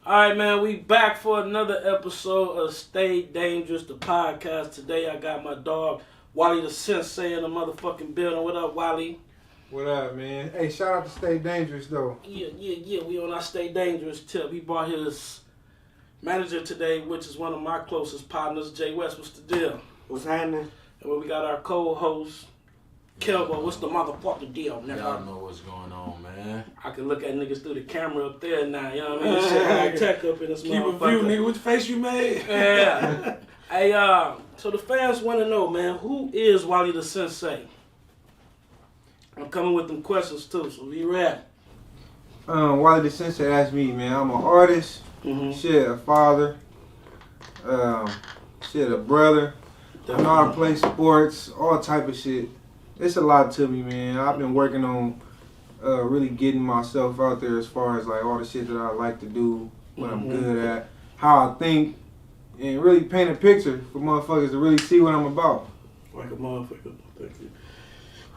Alright, man, we back for another episode of Stay Dangerous, the podcast. Today I got my dog, Wallie the Sensei, in the motherfucking building. What up, Wallie? What up, man? Hey, shout out to Stay Dangerous, though. Yeah. We on our Stay Dangerous tip. He brought his manager today, which is one of my closest partners, Jay West. What's the deal? What's happening? And when we got our co-host, Kelbo, what's the motherfucking deal, nigga? Y'all know what's going on, man. I can look at niggas through the camera up there now, you know what I mean? Shit high tech up in this Keep a motherfucker. view, nigga. What face you made? Yeah. Hey, so the fans want to know, man, who is Wallie the Sensei? I'm coming with them questions too, so be ready. Wallie the Sensei asked me, man. I'm an artist, shit, a father, shit, a brother. I know how to play sports, all type of shit. It's a lot to me, man. I've been working on really getting myself out there as far as like all the shit that I like to do, what I'm good at, how I think, and really paint a picture for motherfuckers to really see what I'm about. Like a motherfucker. Thank you.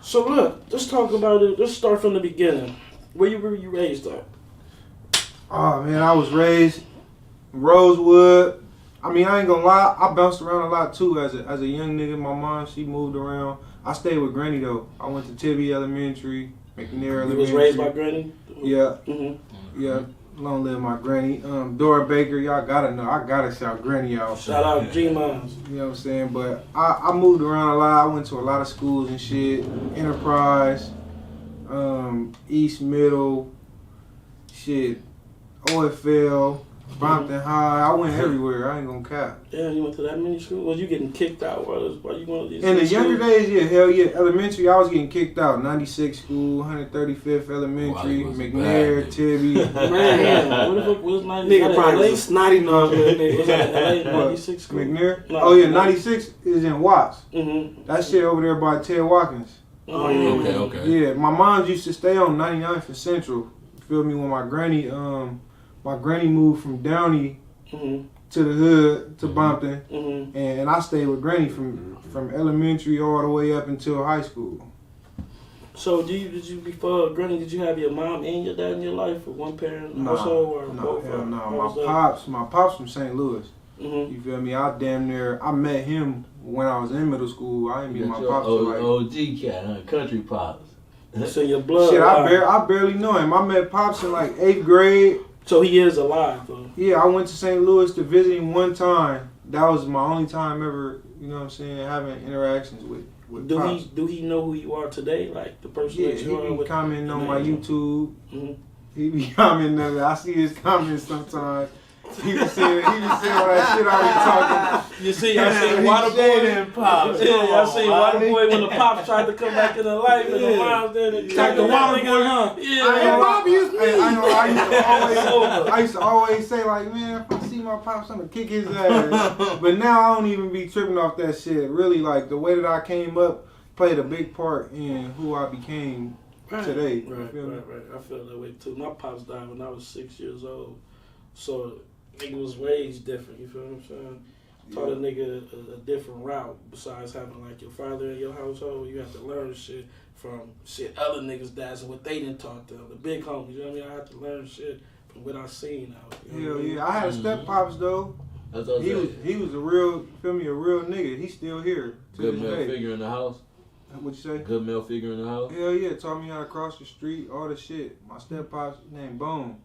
So look, let's talk about it. Let's start from the beginning. Where you were you raised at? Oh man, I was raised in Rosewood. I mean, I ain't gonna lie, I bounced around a lot too as a young nigga. My mom, she moved around. I stayed with Granny though. I went to Tibby Elementary, McNair Elementary. You was raised by Granny? Yeah. Yeah. Long live my granny. Dora Baker, y'all gotta know. I gotta shout Granny out. Shout out G-Moms. You know what I'm saying? But I moved around a lot. I went to a lot of schools and shit. Enterprise, East Middle, shit, OFL, Brompton High. I went everywhere. I ain't gonna cap. Yeah, you went to that many schools? Was you getting kicked out? Why you one of these? In the younger days, yeah, hell yeah. Elementary, I was getting kicked out. 96 school, 135th Elementary, McNair, Tibby. Man, what the fuck was 96? Nigga probably was a snotty nose. Was that LA 96 school? McNair? No, Oh yeah, 96 is in Watts. Mm-hmm. That shit over there by Ted Watkins. Oh, yeah. Okay. Yeah, my mom used to stay on 99th and Central. You feel me? When my granny moved from Downey to the hood to Brompton, and I stayed with Granny from elementary all the way up until high school. So did you before Granny? Did you have your mom and your dad in your life, or one parent household, or both? No. My pops from St. Louis. You feel me? I met him when I was in middle school. I didn't meet my pops till like OG cat, huh? Country pops. So your blood. Shit, I barely know him. I met pops in like 8th grade. So he is alive though. Yeah, I went to St. Louis to visit him one time. That was my only time ever, you know what I'm saying, having interactions with pops. Do he know who you are today? Like the person that you are? Yeah, he be commenting on my YouTube. Mm-hmm. He be commenting on it. I see his comments sometimes. He be saying all that shit I be talking. You see, I seen Waterboy. Pops. Yeah, I seen Waterboy when the pops tried to come back into life and the moms there. Like the Waterboy, huh? Yeah. Bobby is me. I used to always say like, man, if I see my pops, I'm gonna kick his ass. But now I don't even be tripping off that shit. Really, like the way that I came up played a big part in who I became today. Right. I feel that way too. My pops died when I was 6 years old, so nigga was raised different. You feel what I'm saying? Taught a nigga a different route. Besides having like your father in your household, you have to learn shit from other niggas' dads and what they didn't taught them. The big homies. You know what I mean? I had to learn shit from what I seen out. Hell yeah, I had a step pops though. He was a real, a real nigga. He's still here to Good this male day. figure in the house. What you say? Good male figure in the house. Hell yeah, taught me how to cross the street, all the shit. My step pops named Bone.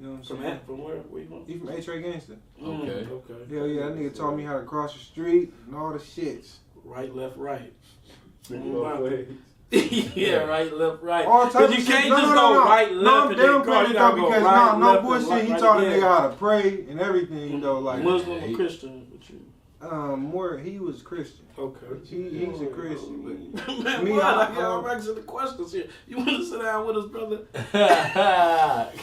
You know what I'm saying? From where you from? He from H-Ray Gangster. Okay. Hell yeah, that nigga taught me how to cross the street and all the shits. Right, left, right. Mm-hmm. Yeah, right, left, right. All type of you shit. can't just go right, left, and then cross. You gotta go right, no left, bullshit. and He right taught a again. nigga how to pray and everything though. Like Muslim or Christian? What you? He was Christian. Okay. He's a Christian, but Man, me, I got racks of the questions here. You want to sit down with us, brother?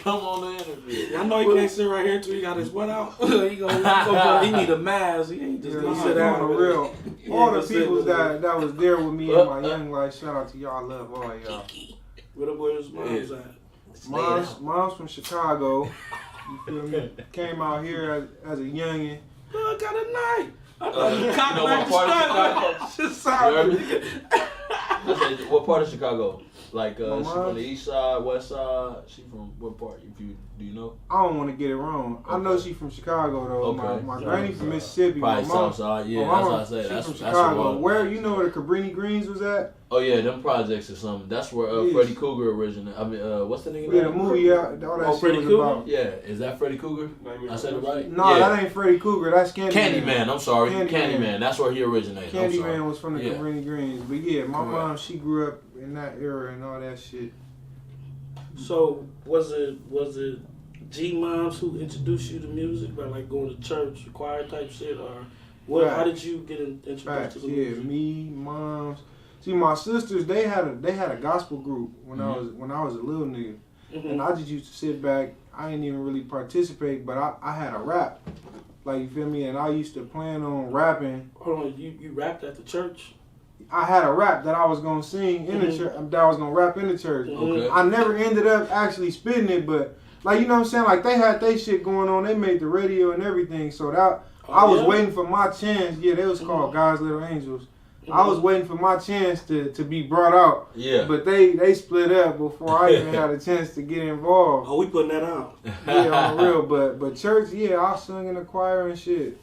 Come on the interview. I know he can't sit right here until he got his what out. He need a mask. He ain't just gonna sit down. For real. All the people that was there with me in my young life. Shout out to y'all. I love all y'all. Where the boys' moms at? Mom's from Chicago. You feel me? Came out here as a youngin'. I got a knife. I thought you what part of Chicago? Shit sorry. I said, what part of Chicago? Like, My she from mom's? the east side, west side? She from what part? Do you know? I don't want to get it wrong. I know she from Chicago though. Okay. My granny from Mississippi. Probably my mom, south side. Yeah, my that's mama, what I said. she That's from that's Chicago. what Where you know where the Cabrini Greens was at? Oh yeah, them projects or something. That's where Yes. Freddy Cougar originated. I mean, what's the nigga Yeah, name? the movie out. All that Oh, shit Freddy was Cougar? about. Yeah, is that Freddy Cougar? I said it right. No, yeah. that ain't Freddy Cougar. That's Candyman. Candyman. I'm sorry, Candyman. Candyman. That's where he originated. I'm sorry. Candyman was from the Yeah. Cabrini Greens. But yeah, my Correct. mom, she grew up in that era and all that shit. So was it G moms who introduced you to music by like going to church, choir type shit, or what? How did you get introduced Facts. to the Yeah, music? me, moms. See, my sisters, they had a gospel group when I was a little nigga, and I just used to sit back. I didn't even really participate, but I had a rap, like you feel me, and I used to plan on rapping. Hold on, you rapped at the church? I had a rap that I was gonna sing in the church, that I was gonna rap in the church. Okay. I never ended up actually spitting it, but like you know what I'm saying, like they had they shit going on. They made the radio and everything, so that I was waiting for my chance. Yeah, they was called God's Little Angels. I was waiting for my chance to be brought out. Yeah. But they split up before I even had a chance to get involved. Oh, we putting that out. Yeah, on the real. But church, yeah, I sung in the choir and shit.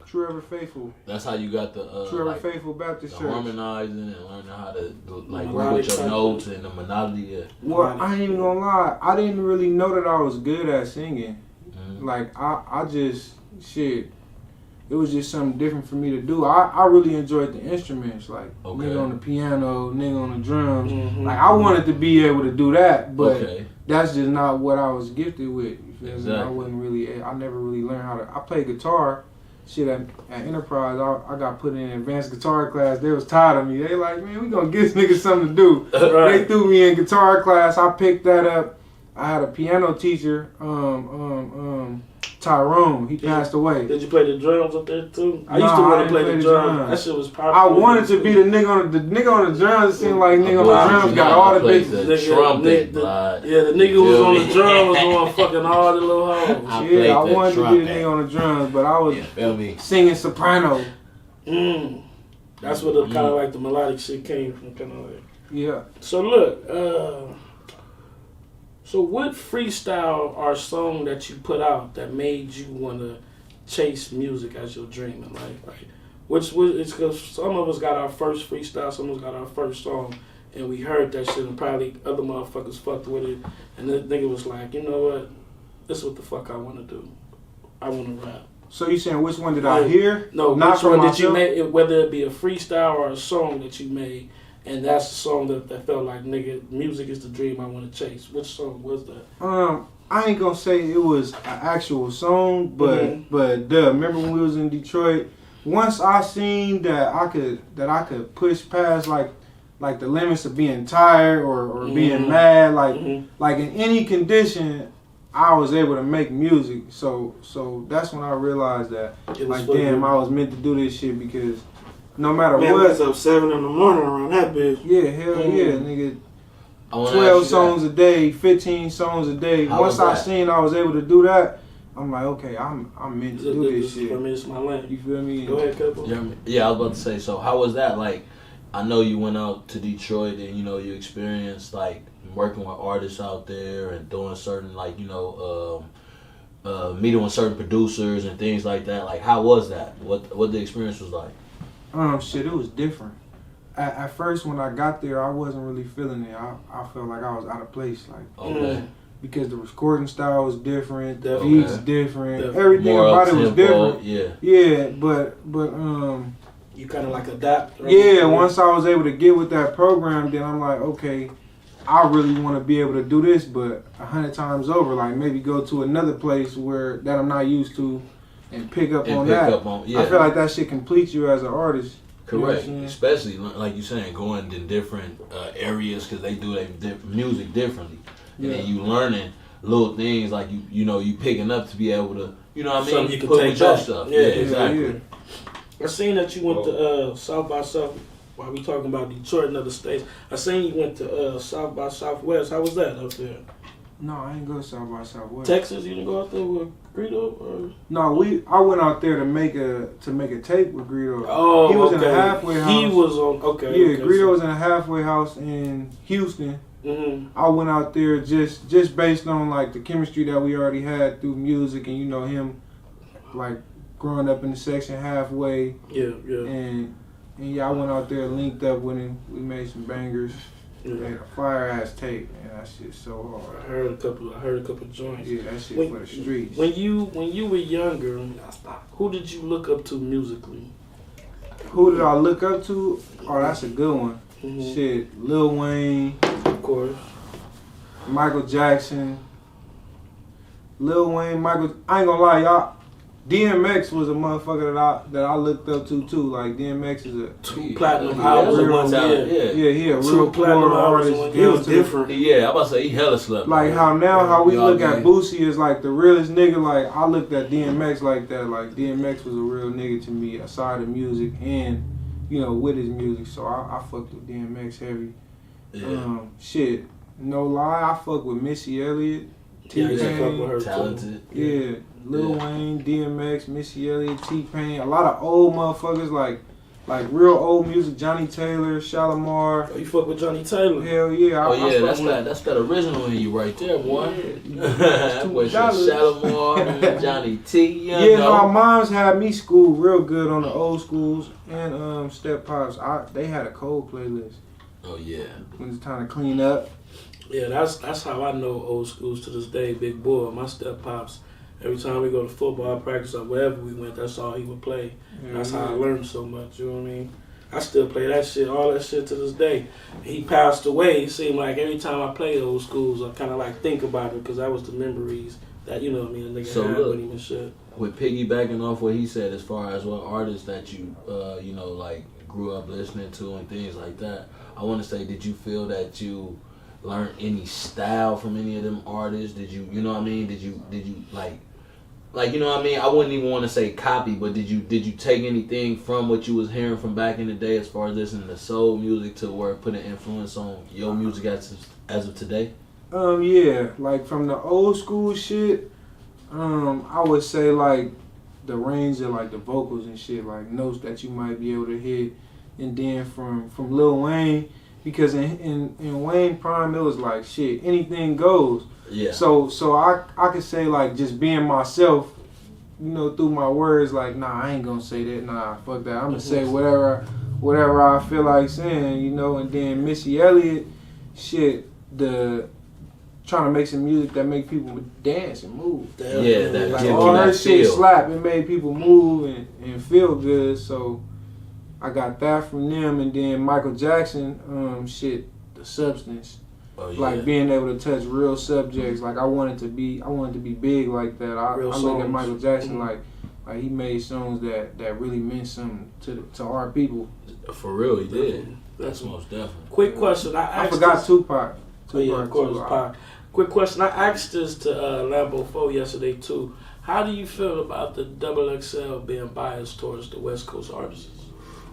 True Ever Faithful. That's how you got the True Ever like, Faithful Baptist the Church. harmonizing and learning how to like work Melodic with your type notes and the melody. Yeah. Well, I ain't even gonna lie. I didn't really know that I was good at singing. Mhm. Like I just shit. It was just something different for me to do. I really enjoyed the instruments, like Okay. nigga on the piano, nigga on the drums. Mhm. Like I wanted to be able to do that, but Okay. that's just not what I was gifted with. You feel me? I Exactly. wasn't really. I never really learned how to. I played guitar. Shit at Enterprise, I got put in advanced guitar class. They was tired of me. They like, man, we gonna give this nigga something to do. Right. They threw me in guitar class. I picked that up. I had a piano teacher, Tyrone. He passed away. Did you play the drums up there too? I used Nah, to I want to didn't play play the the drums. drums. That shit was I popular. wanted to be the nigga on the drums. It seemed like nigga on Wow, the drums you got know all how the to play big. the trumpet, the- blood. Yeah, the nigga You who was feel on me? the drum was going fucking all the little hoes. I Yeah, played I the wanted to be the trumpet. nigga on the drums, but I was You feel me? singing soprano. That's where the kind of like the melodic shit came from, kind of like. Yeah. So look, so what freestyle or song that you put out that made you want to chase music as your dream in life? Like, which it's because some of us got our first freestyle, some of us got our first song, and we heard that shit, and probably other motherfuckers fucked with it, and the nigga was like, you know what, this is what the fuck I want to do. I want to rap. So you saying which one did I hear? No, Not which from one did you myself? make? Whether it be a freestyle or a song that you made, and that's the song that felt like, nigga, music is the dream I want to chase. Which song was that? I ain't gonna say it was an actual song, but remember when we was in Detroit? Once I seen that I could push past like the limits of being tired or being mad, like in any condition, I was able to make music. So that's when I realized that It was like for damn, you. I was meant to do this shit because no matter Man, we what. was up 7 in the morning around that bitch. Yeah, hell yeah, nigga. I wanna 12 ask you songs a day, 15 songs a day. How Once was I that? seen I was able to do that, I'm like, okay, I'm meant to do this For shit. me, it's my lane. You feel me? Go ahead, Couple. Yeah, I was about to say. So, how was that? Like, I know you went out to Detroit and you experienced like working with artists out there and doing certain meeting with certain producers and things like that. Like, how was that? What the experience was like? Shit, it was different. At first, when I got there, I wasn't really feeling it. I felt like I was out of place, like Okay. because the recording style was different, the Definitely. beats different, Definitely. everything More about it was up-tempo, different. Yeah. Yeah, but You kind of like adapt. Right? yeah, once I was able to get with that program, then I'm like, okay, I really want to be able to do this, but 100 times over. Like maybe go to another place that I'm not used to, and pick up on that. I feel like that shit completes you as an artist. Correct. You know what I'm saying? Especially like you saying, going to different areas because they do their music differently, and then you learning little things like you picking up to be able to Something you can put take with your back. stuff. Yeah, exactly. yeah. I seen that you went to South by South. While we talking about Detroit and other states, I seen you went to South by Southwest. How was that up there? No, I ain't go South by Southwest. Texas, you didn't go out there with Greedo? Or? No, I went out there to make a tape with Greedo. Oh, he was okay. in a halfway house. He was on. Okay. Yeah, okay, Greedo was in a halfway house in Houston. Mm-hmm. I went out there just based on like the chemistry that we already had through music, and you know him, like growing up in the section halfway. Yeah. And yeah, I went out there, linked up with him. We made some bangers. Yeah. Made a fire ass tape, man. That shit's so hard. I heard a couple joints. Yeah, that shit for the streets. When you were younger, who did you look up to musically? Who did I look up to? Oh, that's a good one. Mm-hmm. Shit, Lil Wayne, Of course. Michael Jackson, Lil Wayne, Michael. I ain't gonna lie, y'all. DMX was a motherfucker that I looked up to too. Like DMX is a Two platinum Yeah, albums that's in a one talent, year. yeah, he a Two real platinum core albums in artist. one He year. was different. Yeah, I'm about to say he hella slept. Like how we Y'all look at good. Boosie as like the realest nigga. Like I looked at DMX like that. Like DMX was a real nigga to me, aside of music and you know with his music. So I fucked with DMX heavy. Yeah. Shit, no lie, I fuck with Missy Elliott, Yeah, I used to fuck T-Pain, with her Talented. yeah, Lil Yeah. Wayne, DMX, Missy Elliott, T-Pain, a lot of old motherfuckers like real old music, Johnny Taylor, Shalimar. Oh, you fuck with Johnny Taylor? Hell yeah, Oh I yeah, fuck with that's that original in you right there, boy. That's Boy, shit, $2. Shalimar, Johnny T. You Yeah, know. my moms had me schooled real good on the old schools and Step Pops. They had a cold playlist Oh yeah. when it's time to clean up. Yeah, that's how I know old schools to this day. Big boy, my step pops. Every time we go to football practice or wherever we went, that's all he would play. Yeah, That's how I yeah. learned so much. You know what I mean? I still play that shit, all that shit to this day. He passed away. It seemed like every time I play old schools, I kind of like think about it because that was the memories that you know what I mean. The nigga So had look, with him and shit. With piggybacking off what he said, as far as what artists that you you know like grew up listening to and things like that, I want to say, did you feel that you learned any style from any of them artists? Did you know what I mean? Did you like you know what I mean? I wouldn't even want to say copy, but did you take anything from what you was hearing from back in the day as far as listening to soul music to where it put an influence on your music as of today? Yeah, like from the old school shit, I would say like the range of like the vocals and shit, like notes that you might be able to hit, and then from Lil Wayne, because in Wayne Prime it was like shit, anything goes. Yeah. So I could say like just being myself, you know, through my words, like nah, I ain't gonna say that, nah, fuck that, I'm gonna say whatever I feel like saying, you know. And then Missy Elliott, shit, trying to make some music that make people dance and move. Yeah, that Like give all you her that shit feel. slap, it made people move and feel good. So I got that from them. And then Michael Jackson, shit, The Substance. Oh, yeah. Like being able to touch real subjects. Like I wanted to be big like that. I Real look at songs. Michael Jackson Mhm. like he made songs that really meant something to our people. For real, he did. That's Definitely. most definitely. Quick question. I I asked forgot this- Tupac. Oh yeah, of course, too. Pac. Quick question. I asked this to Lambo 4 yesterday too. How do you feel about the XXL being biased towards the West Coast artists?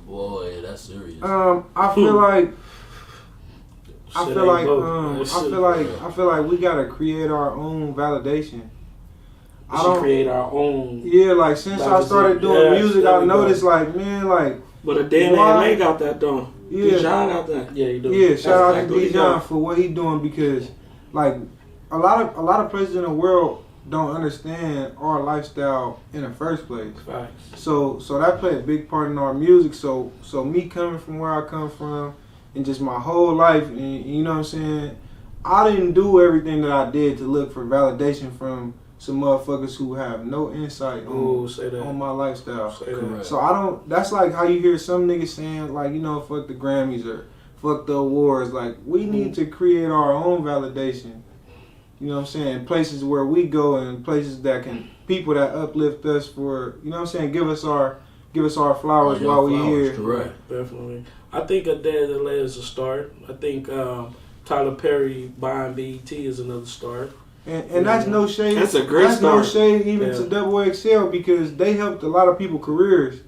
Boy, that's serious. I feel like I Shit feel ain't like both. That shit- I feel like we gotta create our own validation. we should create our own. Yeah, like since I started doing Yes, music, there I we go. noticed like man, like But a damn Why? LA got that though. yeah, Dijon got that. Yeah, you do. yeah. Shout out to exactly what he Dijon done. for what he doing, because like a lot of places in the world don't understand our lifestyle in the first place. Facts. So that played a big part in our music. So me coming from where I come from and just my whole life, and you know what I'm saying, I didn't do everything that I did to look for validation from some motherfuckers who have no insight Ooh, say that. on my lifestyle. Say that. Correct. So I don't. That's like how you hear some niggas saying like, you know, fuck the Grammys or fuck the awards. Like we need to create our own validation. You know what I'm saying? Places where we go and places that can people that uplift us for, you know what I'm saying, give us our flowers Your while we flowers, here. correct. Definitely. I think A Day in LA is a start. I think Tyler Perry buying BET is another start. And that's no shade. That's a great That's no start. shade even Yeah. to Double XL, because they helped a lot of people careers.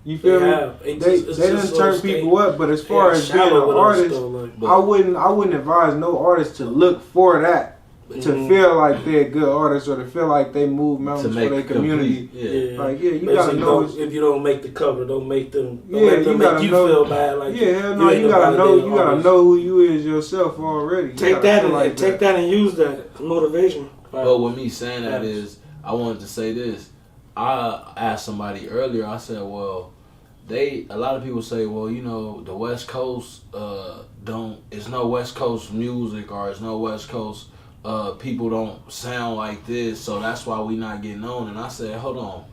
You feel They me? have. It's They just done so turn state- people up, but as far Yeah, as being an shallow with us, artist, though, like, I wouldn't advise no artist to look for that. to feel like they're good artists or to feel like they move To mountains for make their community. complete, Like, you Basically, gotta know. if you don't make the cover, don't make them. Don't Yeah, let them you make gotta you know. feel bad. Like Yeah, no, ain't you a gotta know. validated You gotta artist. know who you is yourself already. You Take gotta that feel and like take that and use that motivation. But with me saying that is, I wanted to say this. I asked somebody earlier. I said, well, a lot of people say, well, you know, the West Coast it's no West Coast music or it's no West Coast people don't sound like this, so that's why we not getting on. And I said, hold on.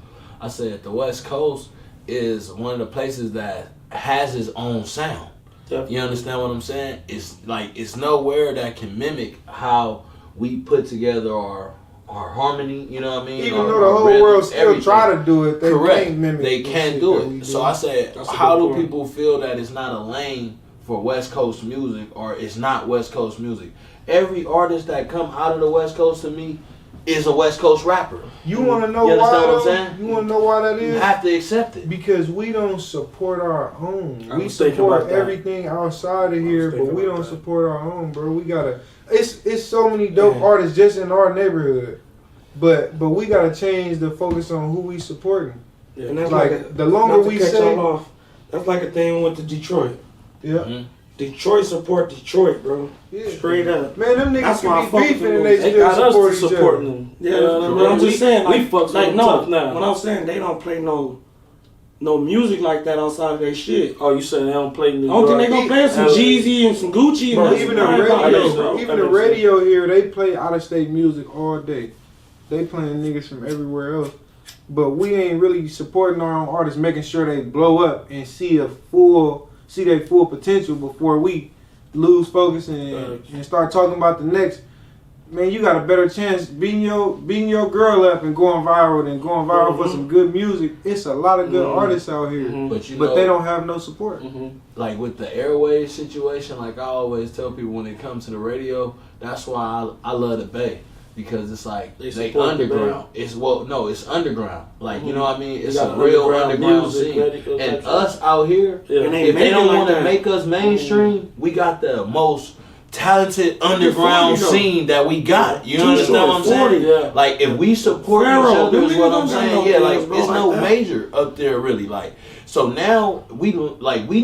I said the West Coast is one of the places that has its own sound. Definitely. You understand what I'm saying? It's nowhere that can mimic how we put together our harmony, you know what I mean? Even though the whole world still try to do it, they can't mimic. They can't do it. So I said, That's a how good do point. people feel that it's not a lane for West Coast music or it's not West Coast music? Every artist that come out of the West Coast to me is a West Coast rapper. You want to know You why? understand what I'm Though? saying? You want to know why that You is? have to accept it. Because we don't support our own. I We was thinking support about that. everything outside of here, but thinking we about don't that. support our own, bro. We gotta. It's so many dope artists just in our neighborhood, but we gotta change the focus on who we supporting. Yeah. And that's Like, like the longer not to we cut say- y'all off, that's like a thing with the Detroit. Yeah, Mhm. Detroit support Detroit, bro. yeah. Straight up. Man, them niggas That's why I can fuck be with beefing them and they niggas. They still got us support to each supporting other. them. Yeah, You know what I but mean? I'm just saying, we like, fucks with like them no, tough now. what I'm saying, they don't play no music like that outside of their shit. Oh, you saying they don't play New I don't think York? they gonna play some Jeezy and some Gucci and Bro, that's even the fine, I radio, think so. even That the makes sense. radio here, they play out of state music all day. They playing niggas from everywhere else, but we ain't really supporting our own artists, making sure they blow up and see their full potential before we lose focus and start talking about the next. Man, you got a better chance beating your girl up and going viral than going viral for some good music. It's a lot of good artists out here, But you but know, they don't have no support. like with the airways situation, like I always tell people when it comes to the radio, that's why I love the Bay. Because it's like They they support the underground. It's it's underground. Like you know what I mean? It's got a real underground underground music, scene. radio type And shit. us out here, Yeah. And if they make it don't like want to that. make us mainstream, we got the most talented underground 40 though. scene that we got. You Too understand short, what I'm saying? 40, yeah. Like if we support Pharaoh, each other, them is what niggas I'm don't got saying. no Yeah, deals, like bro, it's like no that. major up there really. Like so now we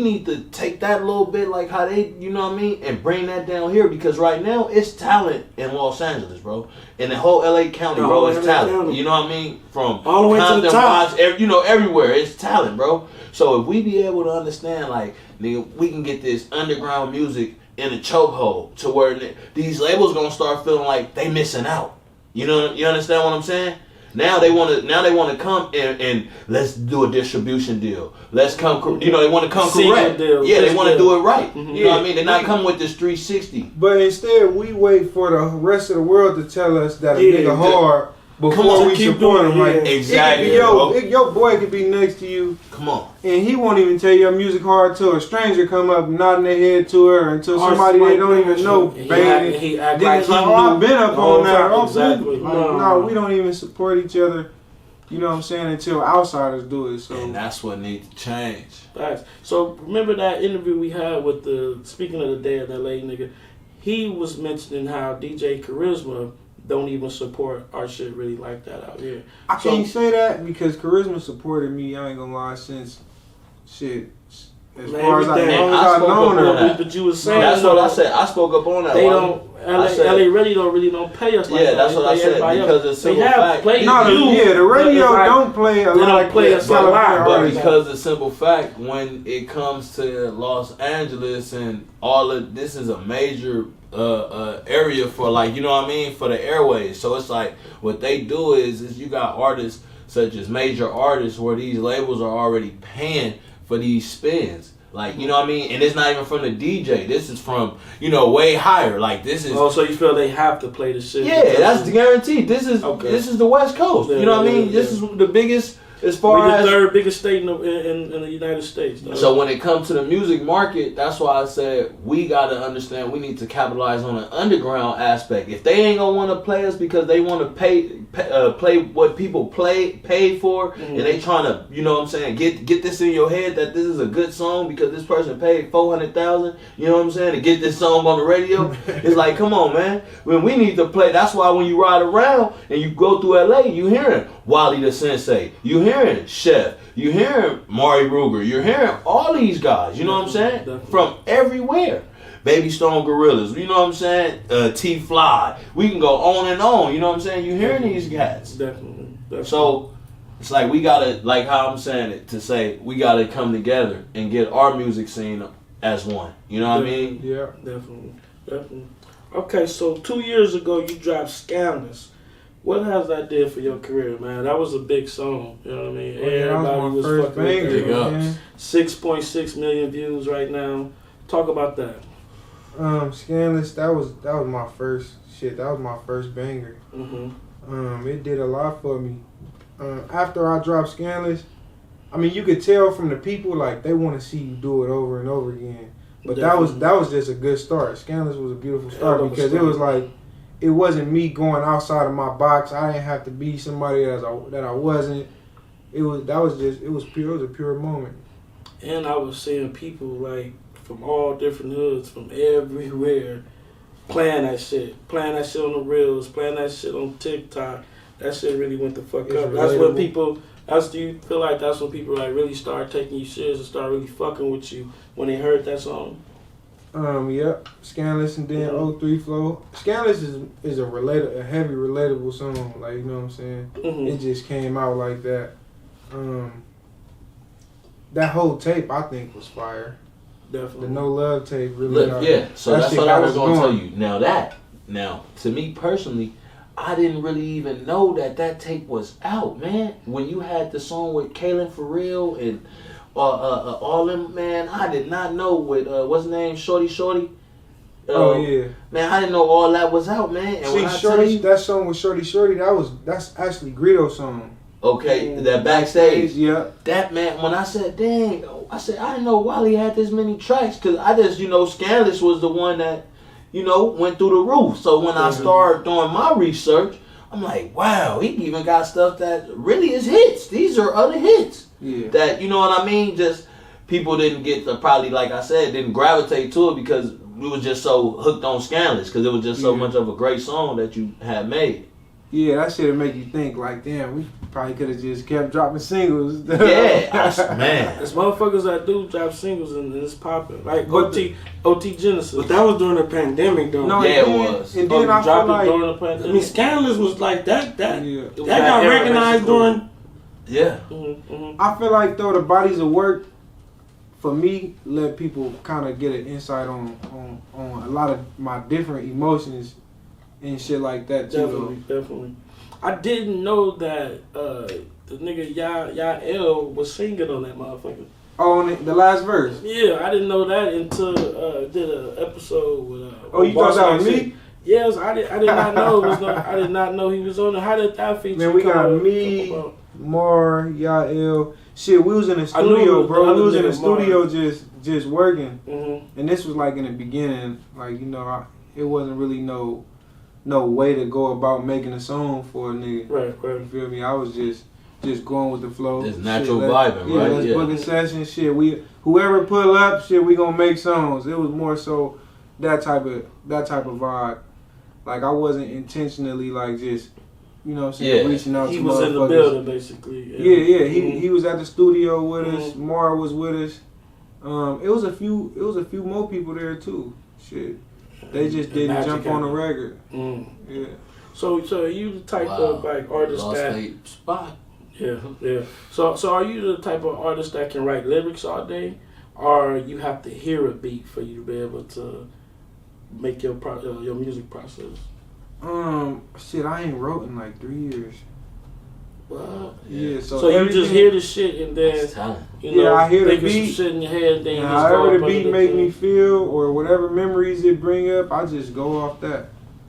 need to take that little bit like how they, you know what I mean, and bring that down here because right now it's talent in Los Angeles, bro, and the whole LA County, The bro, whole is LA talent. County. You know what I mean? From All the way to the Compton, top. Watts, everywhere it's talent, bro. So if we be able to understand, like, nigga, we can get this underground music in a chokehold to where these labels gonna start feeling like they missing out. You know, you understand what I'm saying? Now they want to come and let's do a distribution deal. Let's come, you know, they want to come Single correct. deal, Yeah, they this want to deal. do it right. You know Yeah. what I mean? They're not coming with this 360. But instead, we wait for the rest of the world to tell us that a Yeah, nigga hard Come before on, we keep support doing him. it, Like yeah. Exactly, your boy could be next to you, Come on. and he won't even tell your music hard till a stranger come up nodding their head to her until Or somebody they somebody don't even know And banging. he act Then like it's he like, knew oh, I've been up the whole on that. time. Oh, Exactly. Like, No. no, we don't even support each other. You know what I'm saying? Until outsiders do it. So And that's what needs to change. Facts. So remember that interview we had with speaking of the day of LA nigga, he was mentioning how DJ Charisma don't even support our shit really like that out here. I can't say that because Charisma supported me. I ain't gonna lie since shit. As Man, far as I, everything. long as I I've spoke up known on her. that. But you was saying That's what I said. I spoke up on that. They Wally. don't. LA, I said- LA really don't pay us like Yeah, that. that's They what I pay said, everybody because else. it's They simple have fact. played No, you, the radio but it's like- don't play a they lot don't of play us a lot, California bro. But artists. because the simple fact, when it comes to Los Angeles and all of this is a major area for, like, you know what I mean, for the airways. So it's like what they do is you got artists such as major artists where these labels are already paying for these spins. Like, you know what I mean? And it's not even from the DJ. This is from, you know, way higher. Like, this is... Oh, so you feel they have to play the shit? Yeah, that's the guarantee. This is Okay. this is the West Coast. Yeah, You know what I mean? yeah, This is the biggest as far we're the as third biggest state in the United States. Though. So when it comes to the music market, that's why I said we got to understand we need to capitalize on the underground aspect. If they ain't gonna want to play us because they want to play what people pay for, and they trying to, you know what I'm saying, get this in your head that this is a good song because this person paid $400,000, you know what I'm saying, to get this song on the radio. It's like, come on, man. When we need to play, that's why when you ride around and you go through LA, you hearing Wallie the Sensei, you hearing Chef, you hearing Mari Ruger, you're hearing all these guys, you know what I'm saying? Definitely. From everywhere. Baby Stone Gorillas, you know what I'm saying? T Fly. We can go on and on, you know what I'm saying? You hearing these cats. Definitely. So it's like we gotta, like how I'm saying it, to say we gotta come together and get our music scene as one. You know what I mean? Yeah. Definitely. Okay, so 2 years ago you dropped Scandalous. What has that did for your career, man? That was a big song. You know what I mean? That was my first banger, Big ups. man. 6.6 million views right now. Talk about that. Scandalous, that was my first shit. That was my first banger. It did a lot for me. After I dropped Scandalous, I mean, you could tell from the people, like, they want to see you do it over and over again. But that was just a good start. Scandalous was a beautiful start because it was like, it wasn't me going outside of my box. I didn't have to be somebody that I wasn't. It was pure. It was a pure moment. And I was seeing people like from all different hoods, from everywhere, playing that shit on the reels, playing that shit on TikTok. That shit really went the fuck up. That's when people. Do you feel like that's when people like really start taking you serious and start really fucking with you when they heard that song? Yep. Scandalous and then 03 Flow. Scandalous is a heavy relatable song. Like, you know what I'm saying? It just came out like that. That whole tape I think was fire. Definitely. The No Love tape really. Look, yeah. So that's what I was gonna tell you. Now, to me personally, I didn't really even know that tape was out, man. When you had the song with Kaylin For Real and all them, man, I did not know with what's his name, Shorty. Oh yeah, man, I didn't know all that was out, man. And see, Shorty, that song with Shorty, that's actually Greedo's song. Okay, that backstage. Yeah. That, man, when I said, dang, I didn't know Wallie had this many tracks, because I just, Scandalous was the one that, went through the roof. So when I started doing my research, I'm like, wow, he even got stuff that really is hits. These are other hits. Yeah. That, you know what I mean? Just people didn't get the, probably, like I said, didn't gravitate to it because we was just so hooked on Scandalous, because it was just so much of a great song that you had made. Yeah, that shit'll make you think like, damn, we probably could have just kept dropping singles. Yeah, man. There's motherfuckers that do drop singles and it's popping. Like OT Genesis. But that was during the pandemic, though. No, yeah, it was. And then I feel dropped it like, during the pandemic. I mean, Scandalous was like that. That It was got era, recognized basically. during. Yeah. I feel like though the bodies of work, for me, let people kind of get an insight on a lot of my different emotions and shit like that too. Definitely. I didn't know that the nigga Yael was singing on that motherfucker. Oh, on the last verse. Yeah, I didn't know that until did an episode with. Oh, you thought that was me? Yes, I did not know it was. I did not know he was on it. How did that feature? Man, we got come me, about? Mar, Yael. Shit, we was in the studio, bro. We was in the studio just working, and this was like in the beginning. Like, it wasn't really no way to go about making a song for a nigga. Right. You feel me? I was just going with the flow. Just natural vibing, right? Let's book a session. Shit, whoever pull up, shit, we gonna make songs. It was more so that type of vibe. Like, I wasn't intentionally like just, reaching out to motherfuckers. He was in the building basically. Yeah. He was at the studio with us. Mara was with us. It was a few more people there too. Shit. They just didn't jump on the record. Yeah. So are you the type of like artist Lost that? a spot. Yeah. So are you the type of artist that can write lyrics all day, or you have to hear a beat for you to be able to make your music process? Shit, I ain't wrote in like 3 years. Well, yeah. So you just hear the shit and then I hear the thinking beat. some shit in your head, and then you just go however up the beat under make me feel or whatever memories it bring up, I just go off that.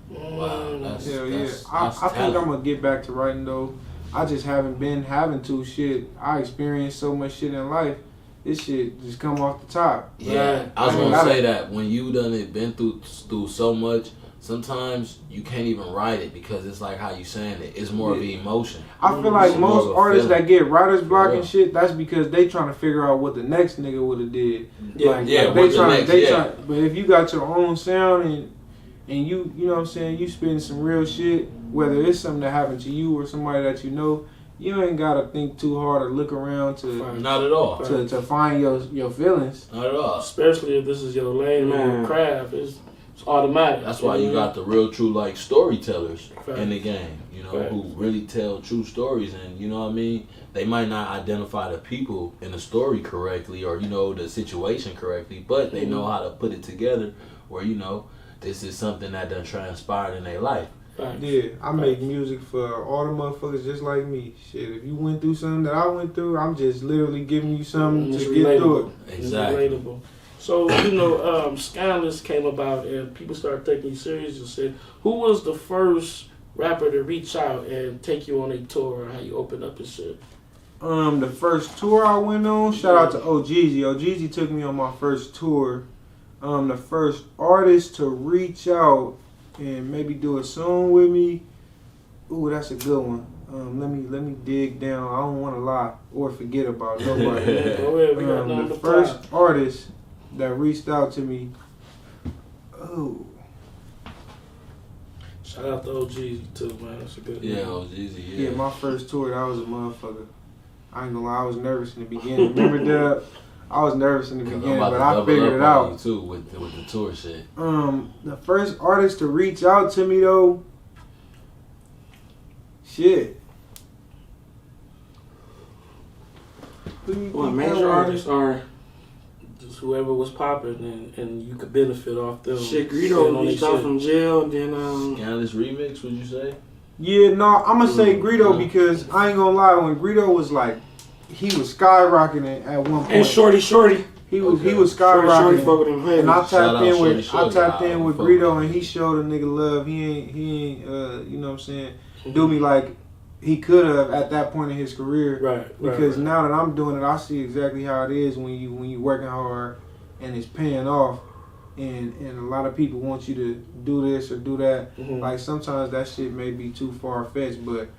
Wow, Hell yeah. I think I'm gonna get back to writing though. I just haven't been having to shit. I experienced so much shit in life. This shit just come off the top. Yeah, Right. I was gonna say that when you been through so much, sometimes you can't even write it because it's like how you saying it. It's more of the emotion. I feel like It's more most of a artists feeling. that get writer's block Yeah. and shit, that's because they trying to figure out what the next nigga would have did. Yeah. Like, Yeah, like what the next- yeah. but if you got your own sound and you know what I'm saying, you spitting some real shit, whether it's something that happened to you or somebody that you know, you ain't gotta think too hard or look around to Not at all. find your feelings. Not at all. Especially if this is your lane or your Man. craft, it's automatic. That's why you got the real true like storytellers Facts. in the game, you know, Facts. who really tell true stories, and you know what I mean? They might not identify the people in the story correctly or, you know, the situation correctly, but they know how to put it together where, you know, this is something that done transpired in their life. Facts. Yeah, I make music for all the motherfuckers just like me. Shit, if you went through something that I went through, I'm just literally giving you something It's to get through it. It's Exactly. relatable. So, you know, Scandalous came about and people started taking you serious and said, who was the first rapper to reach out and take you on a tour or how you open up and shit? The first tour I went on, shout out to OGZ. OGZ took me on my first tour. The first artist to reach out and maybe do a song with me. Ooh, that's a good one. Let me dig down. I don't want to lie or forget about nobody. Go ahead, we got none on The the first first. artist that reached out to me. Oh, Shout out to OG too, man. That's a good Yeah, name. oh Jeezy, yeah, my first tour, that was a motherfucker. I ain't gonna lie, I was nervous in the beginning. Remember that? I was nervous in the I'm beginning, about but to I double figured it up on out. you too with the tour shit. The first artist to reach out to me though, shit. Who you What, think major that was? artists or Just whoever was popping and you could benefit off them. shit? Staying Greedo on reached their out shit. from jail, and then Scandalous remix, would you say? Yeah, no, I'm gonna say Greedo because I ain't gonna lie. When Greedo was like, he was skyrocketing at one point. and Shorty. He was Okay. was Shorty skyrocketing. fuck with him heavy. And I Shout tapped out in Shorty with Shorty. I tapped in with Fuck Greedo with and he him. showed a nigga love. He ain't you know what I'm saying, do me like he could have at that point in his career. Right. Because right. now that I'm doing it, I see exactly how it is when you working hard and it's paying off, and a lot of people want you to do this or do that. Mhm. Like sometimes that shit may be too far fetched, but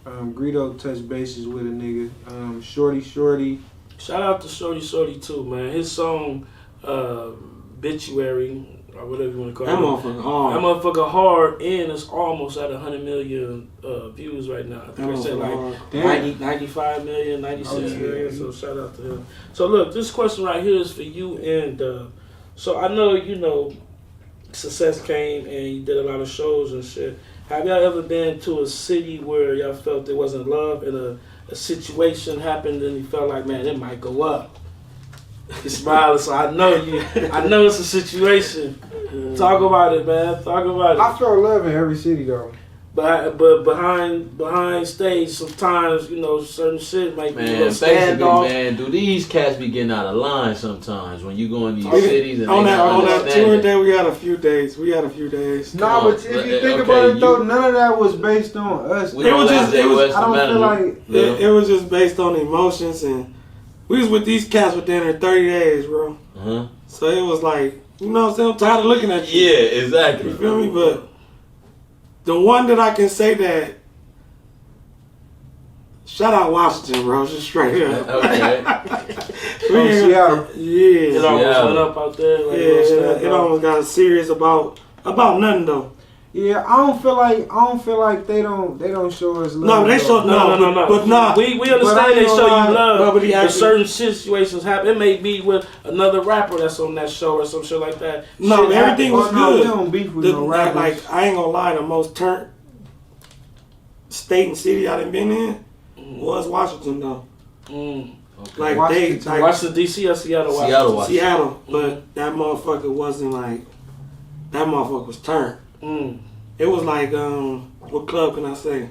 Greedo touched bases with a nigga. Shorty. Shout out to Shorty too, man. His song, Obituary, or whatever you want to call That it. motherfucker That hard. motherfucker hard, and it's almost at 100 million views right now. I That think I said motherfucker like hard. Damn. 95 million, 96 Oh, yeah. million. So shout out to him. So look, this question right here is for you and so I know you know success came and you did a lot of shows and shit. Have y'all ever been to a city where y'all felt there wasn't love and a situation happened and you felt like, man, it might go up? You smiling, so I know it's a situation. Talk about it, man. Talk about it. I felt love in every city though. But behind stage, sometimes you know certain shit might be a Man, little basically, standoff. man, do these cats be getting out of line sometimes when you go in these We- cities and on they that not on that understanding? tour day, we had a few days. Nah, Come but on. if you think Okay, about it though, you- none of that was based on us. We It don't was let just- Jay it was- West I the don't feel manager. like Let him- It was just based on emotions, and we was with these cats within 30 days, bro. Uh-huh. So it was like, you know what I'm saying? I'm tired of looking at you. Yeah, exactly. You feel me? But the one that I can say that, shout out Washington, bro. Just straight up. Okay. We ain't- Seattle. It Yeah. almost Yeah. went up out there. Like, Yeah, it almost got serious about nothing though. Yeah, I don't feel like they don't show us love. No, they though. show No. But nah, We But I understand ain't they gonna show lie, you love, nobody but actually- certain situations happen. It may be with another rapper that's on that show or some shit like that. No, Shit everything happens. was No, we good. don't beef with no rappers. Like I ain't gonna lie, the most turned state and city I done been in was Washington though. Mm. Like Washington, they like Washington D.C. or Seattle? Seattle, Washington. Seattle, but that motherfucker wasn't like that motherfucker was turned. Mm. It was like what club can I say?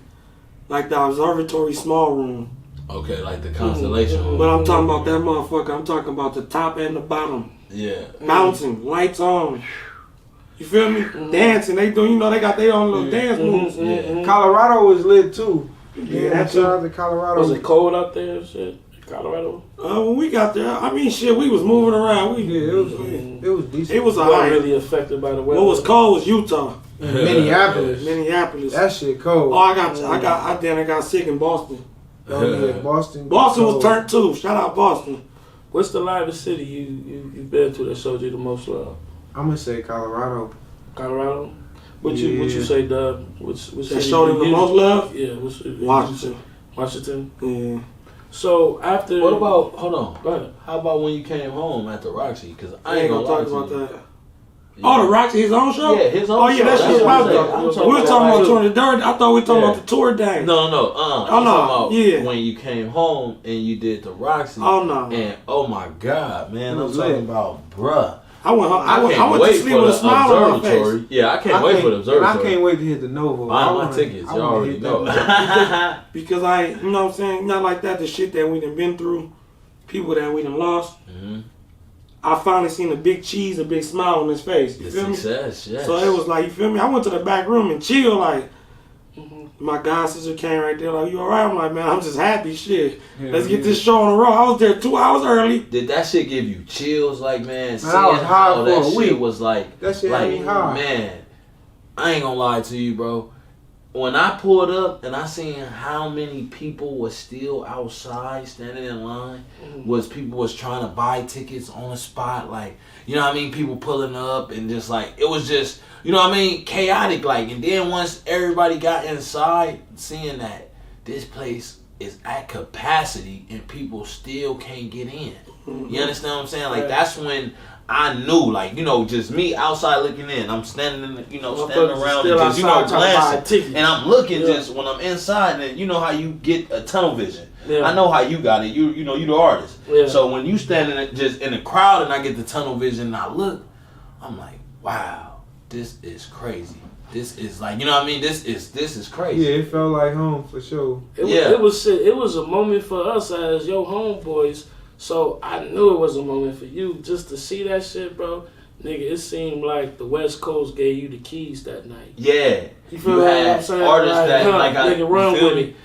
Like the observatory small room. Okay, like the constellation. room. But I'm talking about that motherfucker. I'm talking about the top and the bottom. Yeah. Bouncing, lights on. You feel me? Dancing. They do. You know they got their own little dance moves. Yeah. Colorado was lit too. Yeah, that's shout out to Colorado. Was it cold out there and shit? Colorado? When we got there, I mean, shit, we was moving around. It was decent. It was Wasn't alright. really affected by the weather. What was cold was Utah, Minneapolis. That shit cold. Oh, I got sick in Boston. Oh, yeah, Boston. Boston was cold. turned too. Shout out Boston. What's the livest city you've been to that showed you the most love? I'm gonna say Colorado. Colorado? What you say, Doug? Which That city showed him the most love. Yeah, Washington. Washington. Yeah. So after, What about? Hold on. Go ahead. How about when you came home at the Roxy? Because I ain't gonna talk about you. that. Oh, the Roxy, his own show? Yeah, his own Oh, yeah, show. that That's shit what I'm popped saying. up. I'm We talking were talking about about touring the dirt. I thought we were talking Yeah. about the tour day. No. Oh, I'm no, talking about yeah. when you came home and you did the Roxy. Oh, no. And oh my God, man, It I'm was talking lit. about, bruh. I went can't to wait sleep for with the a smile on my face. observatory. Yeah, I can't wait for the And observatory. I can't wait to hit the Novo. Buying my tickets, I you wanna already hit know. that Because I, you know what I'm saying? Not like that, the shit that we done been through, people that we done lost. Mm-hmm. I finally seen a big cheese, a big smile on his face. You The feel me? success, yes. So it was like, you feel me? I went to the back room and chill, like, my god sister came right there, like, you alright? I'm like, man, I'm just happy, shit. Let's get this show on the road. I was there 2 hours early. Did that shit give you chills? Like, man, seeing I was high how for that a shit week. was like, That shit had me high. man, I ain't gonna lie to you, bro. When I pulled up and I seen how many people was still outside standing in line, was people was trying to buy tickets on the spot, like, you know what I mean? People pulling up and just like, it was just, you know what I mean? Chaotic, like, and then once everybody got inside, seeing that this place is at capacity and people still can't get in. You understand what I'm saying? Like, that's when I knew, like, you know, just me outside looking in. I'm standing in the, you know, standing around and just, you know, glancing. And I'm looking just when I'm inside, and you know how you get a tunnel vision. Yeah. I know how you got it. You know, you the artist. Yeah. So when you standing just in the crowd and I get the tunnel vision and I look, I'm like, wow, this is crazy. This is like, you know what I mean? This is crazy. Yeah, it felt like home for sure. It was a moment for us as your homeboys. So I knew it was a moment for you just to see that shit, bro. Nigga, it seemed like the West Coast gave you the keys that night. Yeah. You feel what I'm had saying? artists Like, that, huh, like, nigga, run you feel with me?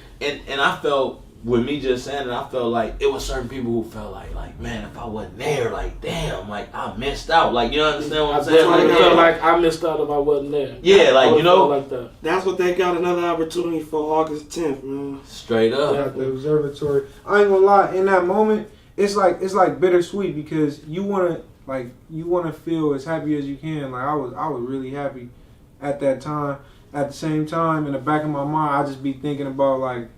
And I felt, with me just saying it, I felt like it was certain people who felt like, man, if I wasn't there, like, damn, like, I missed out. Like, you understand what I'm saying? I Like, felt like I missed out if I wasn't there. yeah, like, you know, like that. That's what they got another opportunity for August 10th, man. straight up. At the observatory. I ain't gonna lie, in that moment, it's like bittersweet because you wanna feel as happy as you can. Like I was really happy at that time. At the same time, in the back of my mind, I just be thinking about like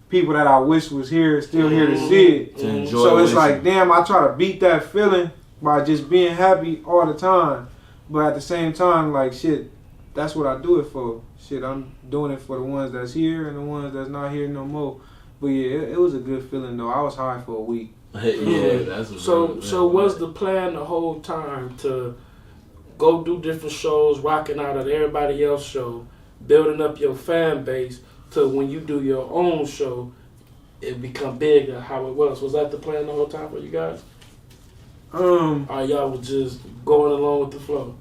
people that I wish was here, still here to see it. To enjoy So it's with like, you. damn, I try to beat that feeling by just being happy all the time. But at the same time, like shit, that's what I do it for. Shit, I'm doing it for the ones that's here and the ones that's not here no more. But yeah, it was a good feeling though. I was high for a week. Yeah, that's what So was the plan the whole time to go do different shows, rocking out at everybody else's show, building up your fan base to when you do your own show, it become bigger how it was? Was that the plan the whole time for you guys? Or y'all was just going along with the flow?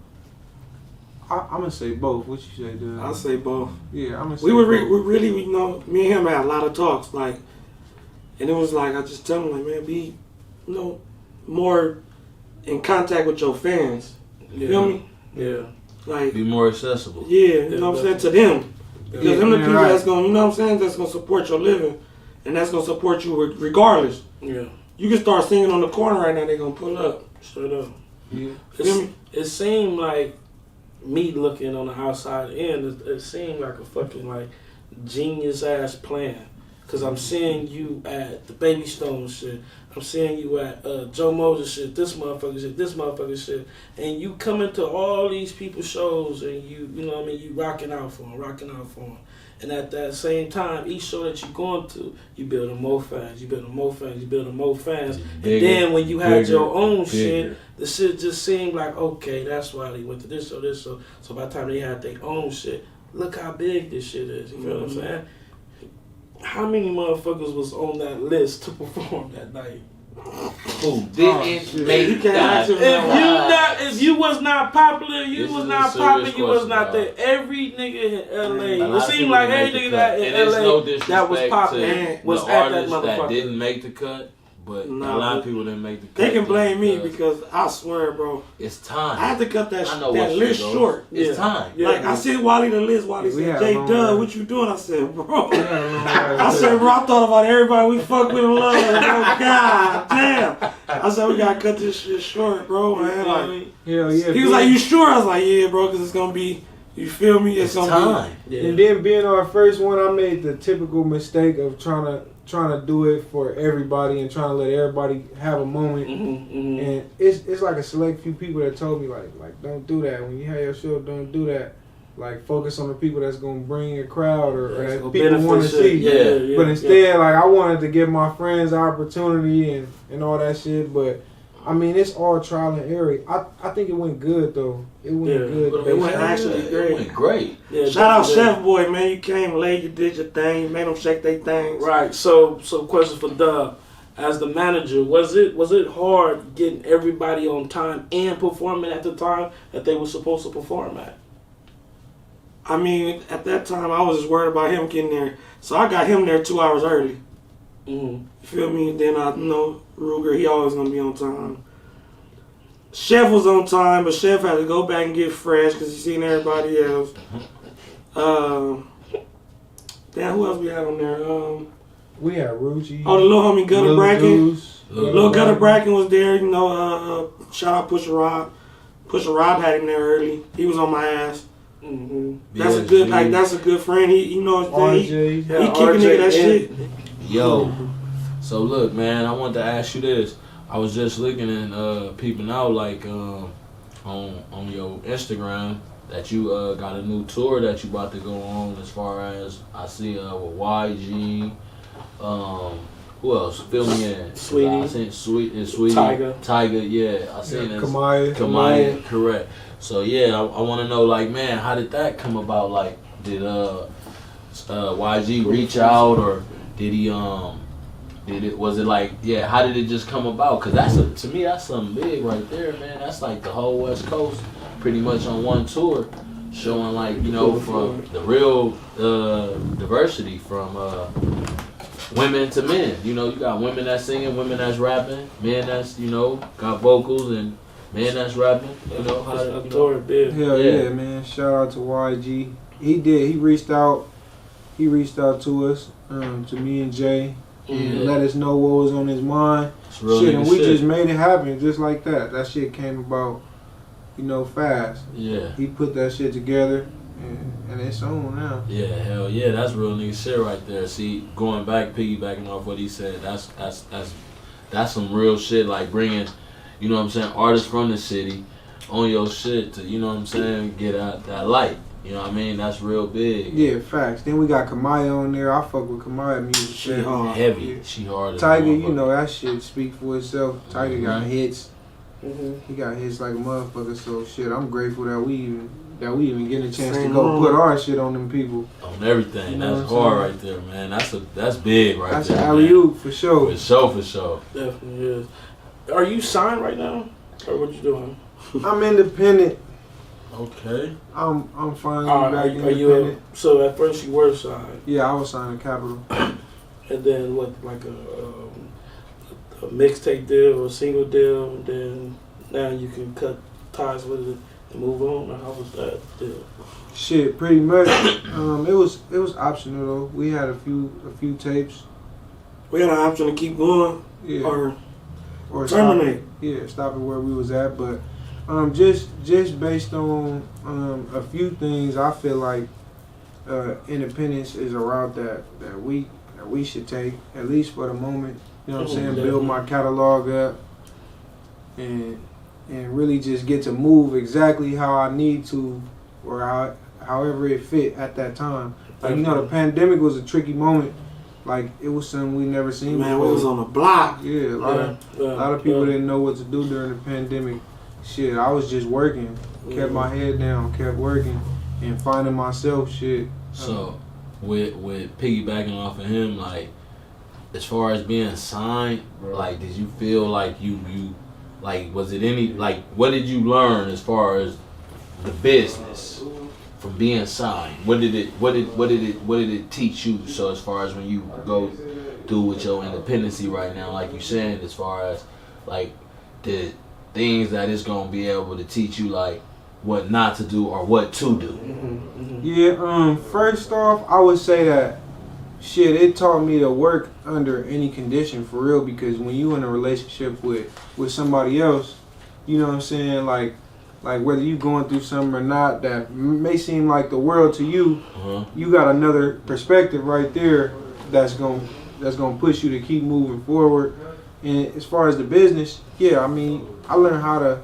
I'm gonna say both. What you say, dude? I'll say both. Yeah, I'm gonna say We were both. really, you know, me and him had a lot of talks, like, and it was like, I just tell him, like, man, be, you know, more in contact with your fans. You feel me? Yeah. Like, Be more accessible. yeah, you know what I'm saying, to them. Because Yeah, them the yeah, people right. that's going, you know what I'm saying, that's going to support your living, and that's going to support you regardless. Yeah. You can start singing on the corner right now, they're going to pull up. Straight up. Yeah. Feel me? It seemed like me looking on the outside in, it seemed like a fucking like genius ass plan. Cause I'm seeing you at the Baby Stone shit. I'm seeing you at Joe Moses shit, this motherfucker shit. And you come into all these people's shows and you know what I mean, you rocking out for them. And at that same time, each show that you're going to, you building more fans. And then when you had your own shit, the shit just seemed like, okay, that's why they went to this show. So by the time they had their own shit, look how big this shit is. You feel what I'm saying? How many motherfuckers was on that list to perform that night? who didn't make You can't that. ask him If you was not popular, you This was is not a serious popular, you was question, not y'all. there. Every nigga in A LA, lot it of seemed people like didn't every make nigga the that cut. in And it's LA no that was disrespect popular to was the at that artists that motherfucker. didn't make the cut, but Nah, a lot of but people didn't make the cut. They can blame me because because I swear, bro, it's time. I had to cut that I know that what list shit, though. short. It's Yeah. time. Yeah. Like I sent Wally the list. Wally We said, had "J a long Dub, run. what you doing?" I said, "Bro." We had a long run. I said, "Bro, I thought about everybody we fuck with and love. Oh God, damn." I said, "We gotta cut this shit short, bro, man." Like, Hell yeah. he was like, "You sure?" I was like, "Yeah, bro, because it's gonna be." You feel me? It's gonna time. Yeah. And then being our first one, I made the typical mistake of trying to do it for everybody and trying to let everybody have a moment. And it's like a select few people that told me like don't do that when you have your show. Don't do that. Like focus on the people that's gonna bring a crowd or That's that gonna people want to benefit see. shit. Yeah. But instead, like I wanted to give my friends the opportunity and all that shit. But I mean, it's all trial and error. I think it went good though. It went Yeah, good. but it went actually great. It went great. Yeah, Shout out definitely. Chef Boy, man. You came late. You did your thing. You made them shake their things. Right. So question for Dub. As the manager, was it hard getting everybody on time and performing at the time that they were supposed to perform at? I mean, at that time, I was just worried about him getting there. So I got him there 2 hours early. Mm-hmm. You feel me? Then I know Ruger, he always going to be on time. Chef was on time, but Chef had to go back and get fresh because he seen everybody else. Damn, who else we had on there? We had Rucci. Oh, the little homie Gunner Lil Bracken. Deuce, Little Gunner Bracken was there. You know, shout out Pusha Rob. Pusha Rob had him there early. He was on my ass. Mm-hmm. That's a good, like, that's a good friend. He knows that. He RJ. kicking nigga that shit. Yo, so look, man, I wanted to ask you this. I was just looking and peeping out like on your Instagram that you got a new tour that you about to go on. As far as I see with YG, who else? Fill me in. Sweetie. I seen Sweetie. Tiger, yeah. I seen that. Kamaya. Correct. So yeah, I want to know like, man, how did that come about? Like, did YG reach out or did he was it like, yeah, how did it just come about? Because to me that's something big right there, man. That's like the whole West Coast pretty much on one tour, showing like, you know, from the real diversity from women to men. You know, you got women that's singing, women that's rapping, men that's, you know, got vocals, and men that's rapping. You know, how you know. Hell yeah, man. Shout out to YG. He reached out to us, to me and Jay, and let us know what was on his mind. Shit, and we just made it happen just like that. That shit came about, you know, fast. Yeah. He put that shit together, and it's on now. Yeah, hell yeah, that's real nigga shit right there. See, going back, piggybacking off what he said, that's some real shit. Like bringing, you know what I'm saying, artists from the city on your shit to, you know what I'm saying, get out that light. You know what I mean? That's real big. Yeah, facts. Then we got Kamaya on there. I fuck with Kamaya music. She heavy. Yeah. She hard as Tiger, you know, that shit speak for itself. Tiger got hits. Mm-hmm. He got hits like a motherfucker. So shit, I'm grateful that we even get a chance to go put our shit on them people. On everything. You know that's hard right there, man. That's big right that's there. That's an alley-oop for sure. For sure. Definitely is. Are you signed right now? Or what you doing? I'm independent. Okay. I'm finally back are independent. you so at first you were signed. Yeah, I was signed to Capitol. And then what, like a mixtape deal or a single deal, and then now you can cut ties with it and move on, or how was that deal? Shit, pretty much. It was optional though. We had a few tapes. We had an option to keep going or terminate. Stop it where we was at, but just based on a few things, I feel like independence is a route that we should take, at least for the moment. You know what I'm saying? Build my catalog up and really just get to move exactly how I need to, or however it fit at that time. Like, you know, the pandemic was a tricky moment. Like, it was something we never seen before. We was on the block. Yeah, a lot of people didn't know what to do during the pandemic. Shit, I was just working, kept my head down, kept working, and finding myself. Shit. So, with piggybacking off of him, like, as far as being signed, like, did you feel like you like, was it any, like, what did you learn as far as the business from being signed? What did it teach you? So as far as when you go through with your independency right now, like you saying, as far as like the things that it's gonna be able to teach you, like what not to do or what to do. Yeah. First off, I would say that shit, it taught me to work under any condition for real, because when you in a relationship with somebody else, you know what I'm saying, like whether you going through something or not that may seem like the world to you, you got another perspective right there that's gonna push you to keep moving forward. And as far as the business, yeah, I mean, I learned how the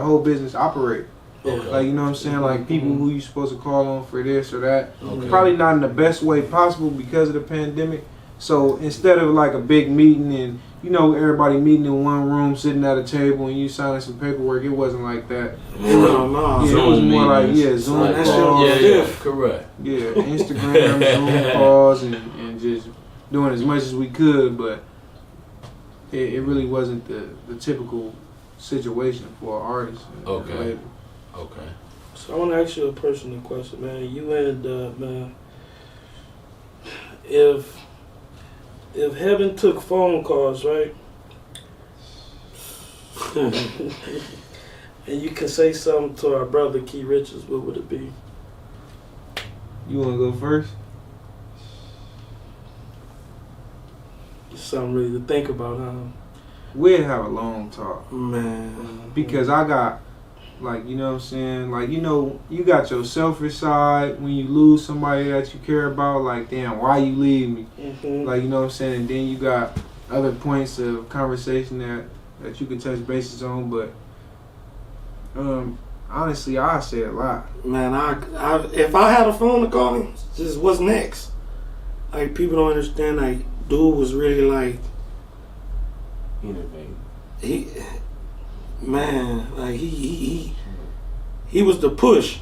whole business operate. Okay. Like, you know what I'm saying? Like, people who you supposed to call on for this or that. Okay. Probably not in the best way possible because of the pandemic. So instead of like a big meeting and, you know, everybody meeting in one room, sitting at a table and you signing some paperwork, it wasn't like that. No. Yeah, it was more like, Zoom like calls. Yeah, correct. Yeah, Instagram, Zoom calls, and just doing as much as we could, but it really wasn't the typical situation for an artist. Okay. So I want to ask you a personal question, man. You and man, if heaven took phone calls, right, and you can say something to our brother Key Richards, what would it be? You want to go first? Something really to think about, huh? We'd have a long talk, man, because I got, like, you know what I'm saying, like, you know, you got your selfish side when you lose somebody that you care about, like, damn, why you leave me? Like, you know what I'm saying, and then you got other points of conversation that you could touch bases on, but honestly, I say a lot. Man, I if I had a phone to call him, just what's next? Like, people don't understand, like, dude was really like, he was the push,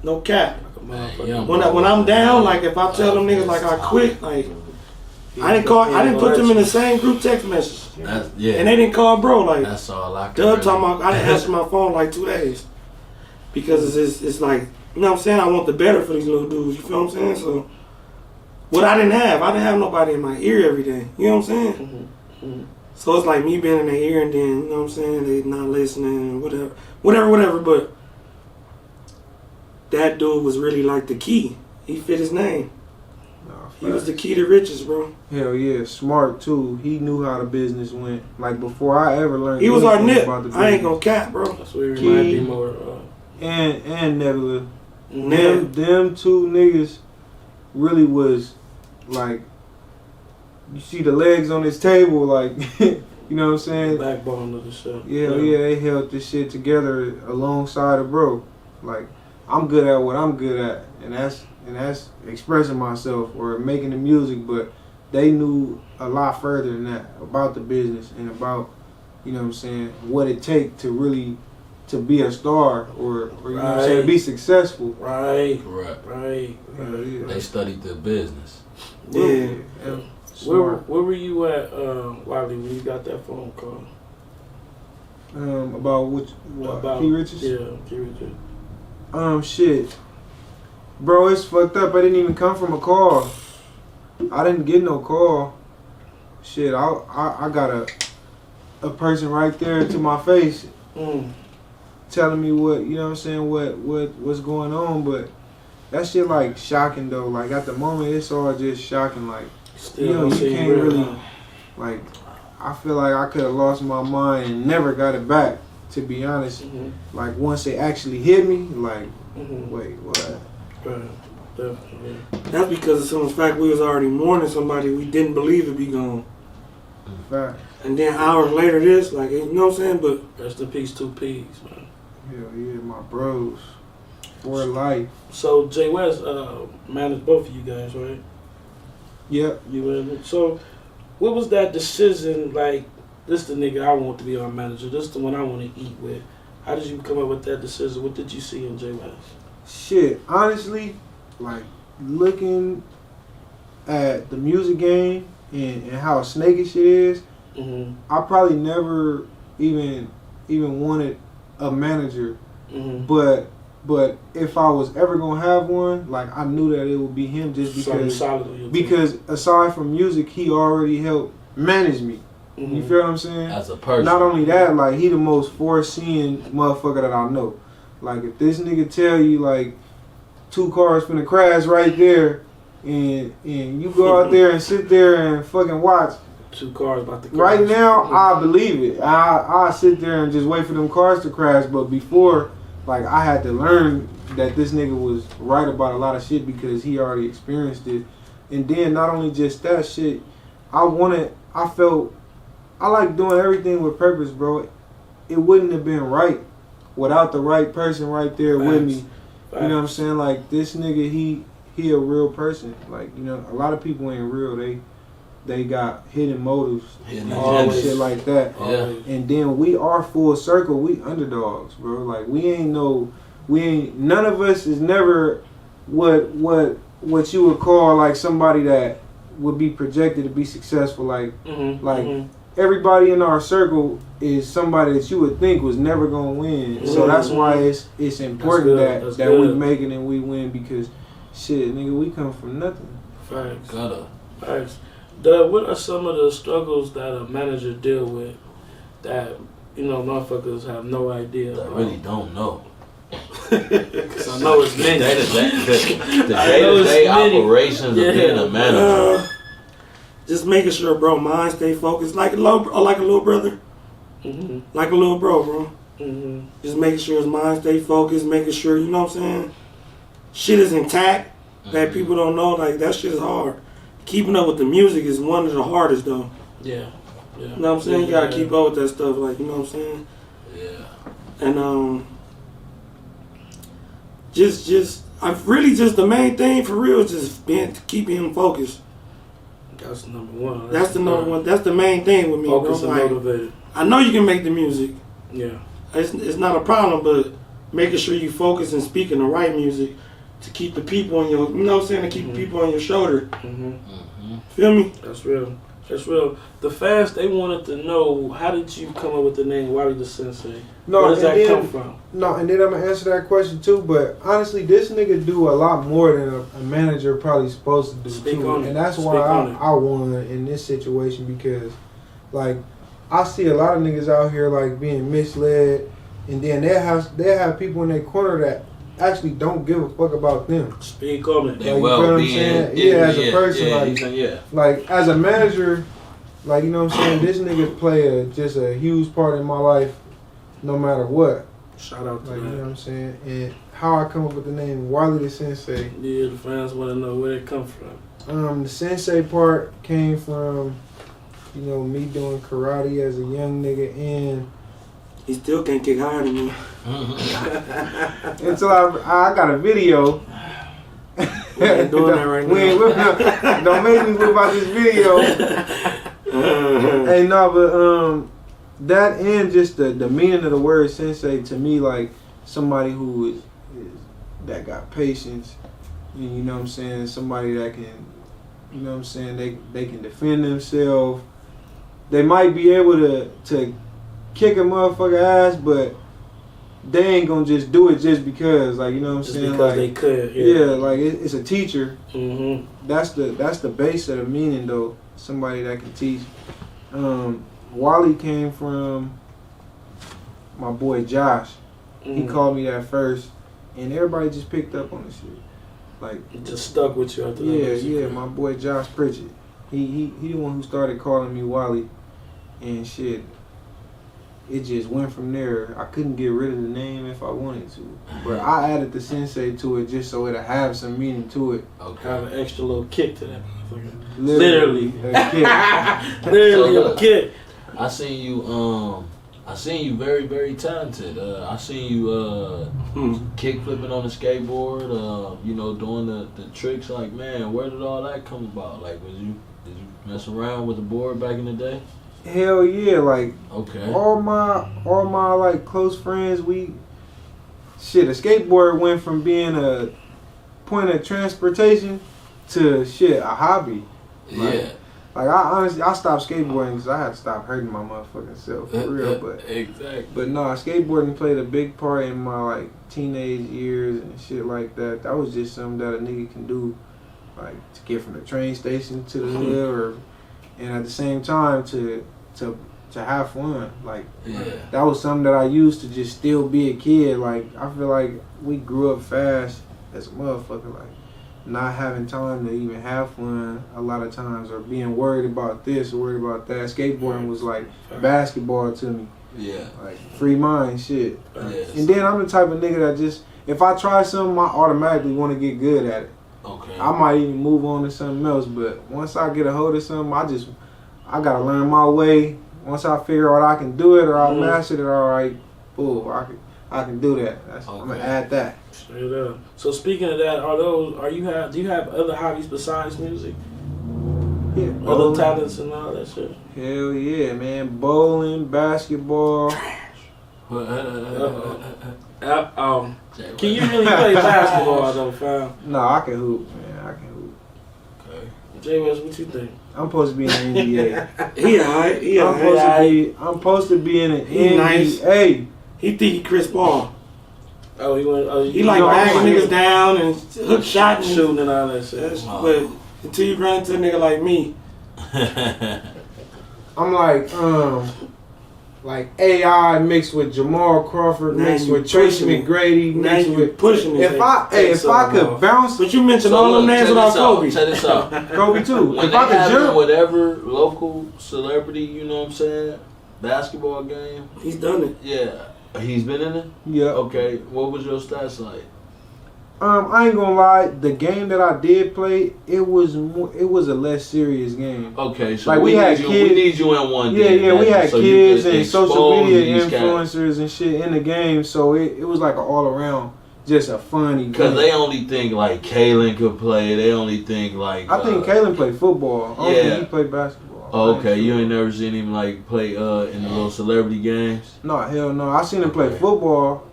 no cap. When I'm down, like, if I tell them niggas like I quit, like, I didn't put them in the same group text message. And they didn't call bro, like, that's all I Doug talking about, I didn't answer my phone like 2 days because it's like, you know what I'm saying, I want the better for these little dudes, you feel what I'm saying? So what I didn't have nobody in my ear every day, you know what I'm saying? So it's like me being in their ear and then, you know what I'm saying, they not listening, whatever, but that dude was really like the key. He fit his name. He was the key to riches, bro. Hell yeah, smart too. He knew how the business went. Like, before I ever learned he was our nip. About the business. I ain't gonna cap, bro. That's what he reminded me more and Nebula. Them two niggas really was like, you see the legs on this table, like, you know what I'm saying? Backbone of the show. Yeah, they held this shit together alongside of bro. Like, I'm good at what I'm good at, and that's expressing myself or making the music, but they knew a lot further than that about the business and about, you know what I'm saying, what it takes to really to be a star or you know what I'm saying, to be successful. Right. Yeah. They studied the business. Yeah. Where were you at, Wallie, when you got that phone call? About Key Richards? Yeah, Key Richards. Shit. Bro, it's fucked up. I didn't even come from a call. I didn't get no call. Shit, I got a person right there to my face telling me what, you know what I'm saying, what's going on, but that shit like shocking though. Like, at the moment it's all just shocking, like, Still, you know, you can't really, like, I feel like I could have lost my mind and never got it back, to be honest. Like, once it actually hit me, like, wait, what? Right. Definitely. That's because of some fact we was already mourning somebody we didn't believe would be gone. Fact. And then hours later this, like, you know what I'm saying? But rest in peace, 2 P's, man. Hell yeah, my bros. For life. So Jay West managed both of you guys, right? Yep. You and so what was that decision like, this the nigga I want to be our manager, this the one I want to eat with? How did you come up with that decision? What did you see in Jay West? Shit, honestly, like, looking at the music game and how snakish it is, I probably never even wanted a manager. But if I was ever gonna have one, like I knew that it would be him just because aside from music, he already helped manage me. You feel what I'm saying? As a person. Not only that, like he the most foreseeing motherfucker that I know. Like if this nigga tell you like 2 cars finna crash right there, and you go out there and sit there and fucking watch. 2 cars about to crash. Right now, I believe it. I sit there and just wait for them cars to crash. But before, like I had to learn that this nigga was right about a lot of shit because he already experienced it. And then not only just that shit, I like doing everything with purpose, bro. It wouldn't have been right without the right person right there with me. You know what I'm saying? Like this nigga, he a real person. Like, you know, a lot of people ain't real. They got hidden motives and shit like that. Yeah. And then we are full circle. We underdogs, bro. Like none of us is never what you would call like somebody that would be projected to be successful. Like everybody in our circle is somebody that you would think was never gonna win. So that's why it's important that we make it and we win because shit, nigga, we come from nothing. Facts. Facts. What are some of the struggles that a manager deal with that, you know, motherfuckers have no idea? I really don't know. Because I know it's many. The day-to-day operations of being a manager. Just making sure, bro, mind stay focused like a little brother. Like a little bro. Just making sure his mind stay focused, making sure, you know what I'm saying, shit is intact, that people don't know, like that shit is hard. Keeping up with the music is one of the hardest though. Yeah. You know what I'm saying? You gotta keep up with that stuff, like, you know what I'm saying? Yeah. And just the main thing for real is just keeping him focused. That's number one. That's the number one. That's the main thing with me. Focus bro. and Like, motivated. I know you can make the music. Yeah. It's not a problem, but making sure you focus and speaking the right music to keep the people on your, you know what I'm saying, to keep the people on your shoulder. Feel me? That's real. That's real. The fans, they wanted to know, how did you come up with the name Wallie the Sensei? No, where does that come from? No, and then I'm going to answer that question too, but honestly, this nigga do a lot more than a manager probably supposed to do too. And that's why I won in this situation because, like, I see a lot of niggas out here, like, being misled, and then they have people in their corner that actually don't give a fuck about them. Speak on it. Like, you know what I'm saying? Yeah, as a person, like as a manager, like, you know what I'm saying, this nigga play just a huge part in my life no matter what. Shout out to like, that. You know what I'm saying? And how I come up with the name Wallie the Sensei. Yeah, the fans want to know where it come from. The Sensei part came from, you know, me doing karate as a young nigga, and he still can't kick higher than me. Until I got a video. We ain't doing that right now. Don't make me whip out this video. Hey, no, but that and just the meaning of the word sensei to me, like somebody who is that got patience, and you know what I'm saying, somebody that can, you know what I'm saying, they can defend themselves. They might be able to kick a motherfucker ass, but they ain't gonna just do it just because, like, you know what I'm saying, because like they could. Yeah, like it's a teacher. Mm-hmm. That's the base of the meaning though. Somebody that can teach. Wallie came from my boy Josh. He called me that first, and everybody just picked up on the shit. Like, it just stuck with you after that. Yeah, my boy Josh Pritchett. He the one who started calling me Wallie, and shit. It just went from there. I couldn't get rid of the name if I wanted to, but I added the sensei to it just so it'll have some meaning to it. Okay. Have an extra little kick to that motherfucker. Literally a kick. Literally a kick. I seen you very, very talented. I seen you kick flipping on the skateboard, you know, doing the tricks. Like, man, where did all that come about? Like, did you mess around with the board back in the day? Hell yeah, like, okay. All my like close friends, a skateboard went from being a point of transportation to shit a hobby. Yeah. Like I honestly, I stopped skateboarding because I had to stop hurting my motherfucking self for real. But exactly. But no, skateboarding played a big part in my like teenage years and shit like that. That was just something that a nigga can do, like to get from the train station to the hood, and at the same time to have fun. Like that was something that I used to just still be a kid. Like I feel like we grew up fast as a motherfucker. Like not having time to even have fun a lot of times, or being worried about this or worried about that. Skateboarding was like basketball to me. Yeah. Like free mind shit. Yes. And then I'm the type of nigga that just, if I try something, I automatically want to get good at it. Okay. I might even move on to something else, but once I get a hold of something, I gotta learn my way. Once I figure out I can do it or I master it, alright, boom, I can do that. I'm gonna add that. Straight up. So speaking of that, do you have other hobbies besides music? Yeah, Other bowling. talents and all that shit? Hell yeah, man. Bowling, basketball. Can you really play basketball though, fam? No, I can hoop, man. I can hoop. Okay. Jay West, what you think? I'm supposed to be in the NBA. He alright. I'm supposed to be in the He nice. NBA. He think he Chris Paul. Oh, He like bagging niggas down and hook shot and shooting and all that shit. But until you run into a nigga like me, I'm like AI mixed with Jamal Crawford, Now mixed you with Tracy pushing it. McGrady, now mixed you with. pushing it. If I could bounce, But you mentioned So all them look, names check without this out, Kobe. check this out. Kobe too. When If they I could having jump, whatever local celebrity, you know what I'm saying, basketball game, He's done it. yeah, he's been in it. yeah. Okay, what was your stats like? I ain't gonna lie. The game that I did play, it was a less serious game. Okay, so Like, we we had need kids- we need you in one. Yeah, game, yeah, we had so you kids could and social expose media these cats. influencers and shit in the game, so it was like an all around, just a funny game. Because they only think like Kalen could play. They only think like. I think Kalen played football. I don't Yeah. think he played basketball. Oh, I okay, ain't you sure. ain't never seen him like play in the little celebrity games. No, hell no. I seen him play Okay. football.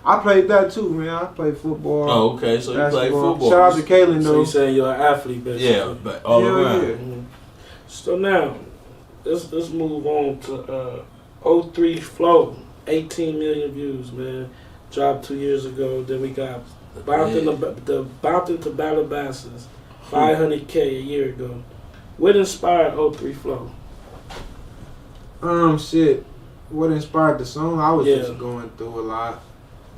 I played that too, man. I played football. Oh, okay, so you play basketball. football. Shout out to Kalen So though. you saying you're an athlete, basically? Yeah, but all Hell around. yeah. Mhm. So now, let's move on to 03 Flow. 18 million views, man. Dropped 2 years ago. Then we got Bouncing to Calabasas, 500K a year ago. What inspired 03 Flow? Shit. What inspired the song? I was Yeah. just going through a lot,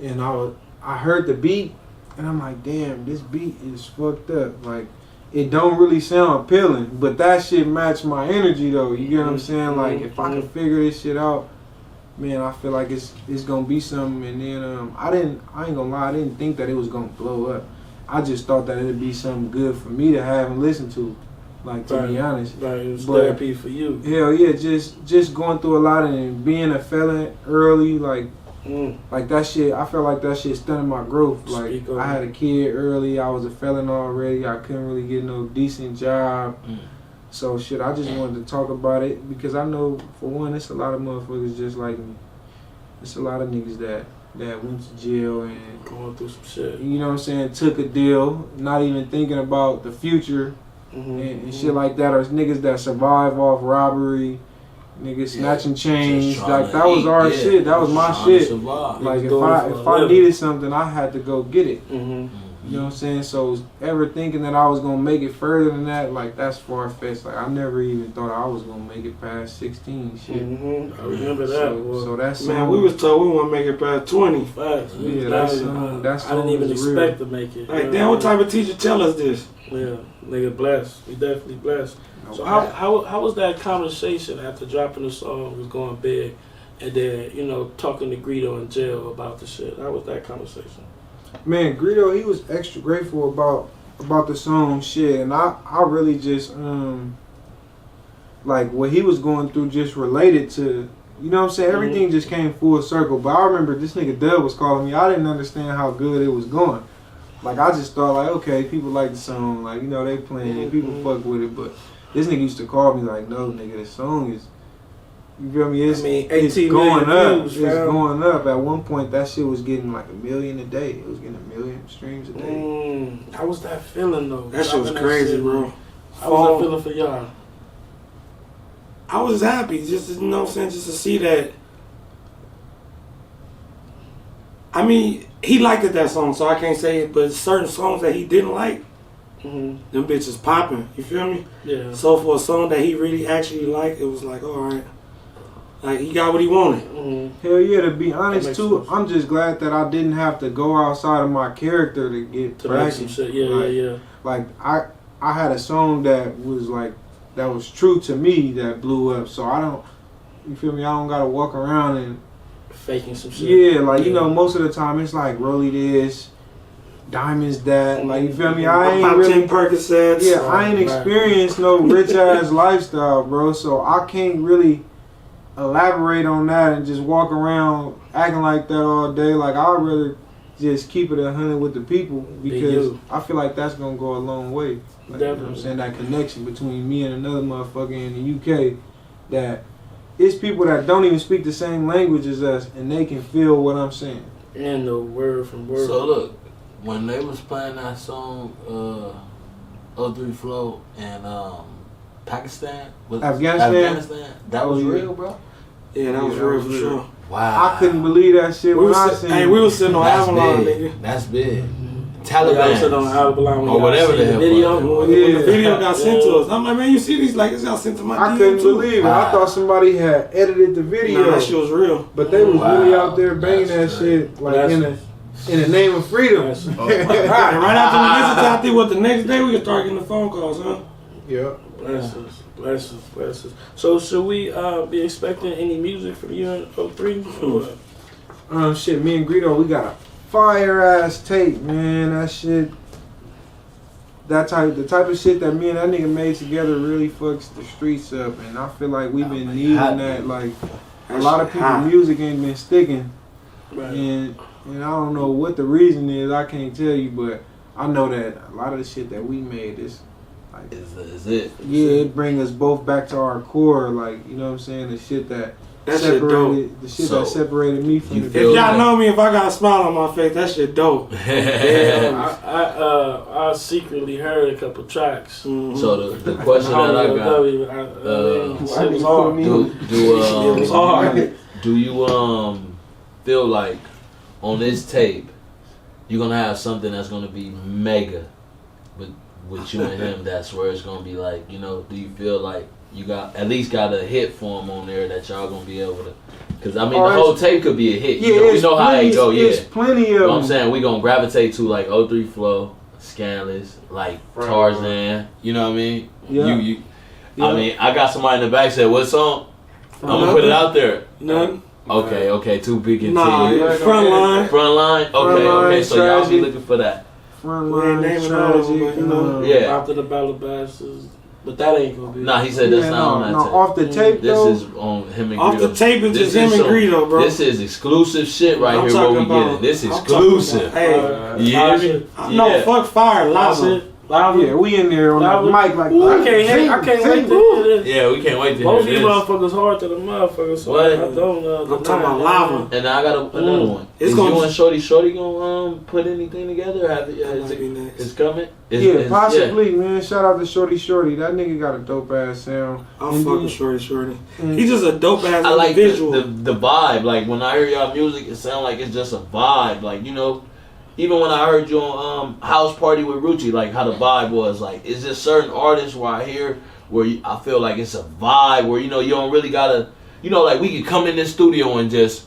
and I heard the beat, and I'm like, damn, this beat is fucked up. Like, it don't really sound appealing, but that shit matched my energy though. You get what I'm saying? Like, if I can figure this shit out, man, I feel like it's gonna be something. And then I ain't gonna lie, I didn't think that it was gonna blow up. I just thought that it'd be something good for me to have and listen to. Like, to be honest. Right, it was But- therapy for you. Hell yeah, just going through a lot and being a felon early, like that shit. I felt like that shit stunted my growth. Like, Speak on I had a kid early, I was a felon already. I couldn't really get no decent job. So shit, I just wanted to talk about it because I know, for one, it's a lot of motherfuckers just like me. It's a lot of niggas that went to jail and, Going through some shit. you know what I'm saying, took a deal, not even thinking about the future. And shit like that, or niggas that survive off robbery, niggas snatching chains. Just Like, trying that to was eat, our yeah. shit. That was my Trying to shit. survive. Like, doing it if for a I living. needed something, I had to go get it. Mm-hmm. You know what I'm saying? So ever thinking that I was gonna make it further than that, like, that's far fetched. Like, I never even thought I was gonna make it past 16. Shit. I remember that. So that's Man, we was told we want to make it past 20. Facts. Yeah, that's I didn't even was real. expect to make it. Like, damn, what type of teacher tell us this? Yeah, nigga, blessed. We definitely blessed. No So cap. how was that conversation after dropping the song, was going big, and then, you know, talking to Greedo in jail about the shit? How was that conversation? Man, Greedo, he was extra grateful about the song shit, and I really just like what he was going through just related to, you know what I'm saying, everything just came full circle. But I remember this nigga Dub was calling me. I didn't understand how good it was going. Like, I just thought, like, okay, people like the song, like, you know, they playing it, people fuck with it. But this nigga used to call me like, no, nigga, the song You feel me? It's 18 going million up. views, It's fam. going up. At one point, that shit was getting like 1 million a day. It was getting 1 million streams a day. How was that feeling though? That shit was crazy, bro. How was that feeling for y'all? I was happy, just you know what I'm saying, just to see that. I mean, he liked it, that song, so I can't say it, but certain songs that he didn't like, them bitches popping. You feel me? Yeah. So for a song that he really actually liked, it was like, all right, like he got what he wanted. Hell yeah, to be honest makes too, sense. I'm just glad that I didn't have to go outside of my character to get To make some practice. shit. Yeah, Like, yeah. Like I had a song that was true to me that blew up. So I don't, you feel me? I don't gotta walk around and Faking some shit. yeah, like you know, most of the time it's like Rolly this, Diamonds that. Like you feel me? I ain't Pop really 10 Percocets. yeah, I ain't experienced no rich ass lifestyle, bro. So I can't really elaborate on that and just walk around acting like that all day. Like I'd rather just keep it 100 with the people because I feel like that's gonna go a long way. Like, you know what I'm saying? That connection between me and another motherfucker in the UK, that it's people that don't even speak the same language as us and they can feel what I'm saying. And the word from word. So look, when they was playing that song, 03 Flow and Pakistan, Afghanistan? that was Oh, yeah. real, bro. Yeah, that was Yeah, real that for was sure. real. Wow. I couldn't believe that shit when I seen it. We was sitting on That's Avalon, big. nigga. That's big. I was Taliban. sitting on Avalon when Or y'all whatever seen the hell video. was When the Yeah. video got sent to us, I'm like, man, you see these? Like, it's got sent to my I DM couldn't too. believe it. Wow. I thought somebody had edited the video. Nah, that shit was real. But they was Wow. really out there banging That's that shit like That's- in the name of freedom. That's- And right after we listened to it, I think what the next day we could start getting the phone calls, huh? Yeah. Blessings. So should we be expecting any music from you in 03? Or what? Shit, me and Greedo, we got a fire ass tape, man. That shit, the type of shit that me and that nigga made together really fucks the streets up, and I feel like we've been needing that. Like a lot of people's music ain't been sticking, Right. and I don't know what the reason is. I can't tell you, but I know that a lot of the shit that we made is like Is it? yeah, it bring us both back to our core. Like you know what I'm saying, the shit that. That shit dope. The shit So, that separated me from you the If feel y'all like- know me, if I got a smile on my face, that shit dope. I secretly heard a couple tracks. Mhm. So the question that I got, It was hard. It was hard. do you feel like on this tape you're gonna have something that's gonna be mega with you and him? That's where it's gonna be like, you know, do you feel like you got at least got a hit for him on there that y'all gonna be able to? Because I mean, the whole tape could be a hit. You know, we know how it go. There's Yeah, plenty of you know what I'm them. saying, we gonna gravitate to like 03 Flow, Scandalous, like Tarzan. You know what I mean? Yeah. You. Yeah. I mean, I got somebody in the back said, "What song?" I'm gonna put it out there. None. Okay, too big and Nah, T. front line. Front line. Okay. So y'all be looking for that. Frontline, We ain't naming all of them, tragic, but, you know. Yeah. After the Battle of Bastards. But that ain't gonna be. Nah, he said that's not on that tape. off the tape This though. is on him and Off Greedo. the tape, it's This just him is and some- Greedo, bro. This is exclusive shit right I'm here. What talking we about- getting? This I'm exclusive. talking about- Yeah. No, fuck fire, lava. Yeah, we in there on the mic like. I can't wait to hear this. Yeah, we can't wait to Both hear of you this. motherfuckers hard to the motherfuckers. So What? I don't I'm talking about lava. And I got another one. It's Is gonna- you and Shorty gonna put anything together? Have it, That is might it, be next. it's coming? Yeah, possibly, man. Shout out to Shorty. That nigga got a dope ass sound. I'm And fucking then- Shorty. and- He's just a dope ass I like individual. the vibe. Like when I hear y'all music, it sounds like it's just a vibe. Like, you know, even when I heard you on House Party with Rucci, like how the vibe was. Like, it's just certain artists where I hear where I feel like it's a vibe where, you know, you don't really gotta, you know, like we could come in this studio and just,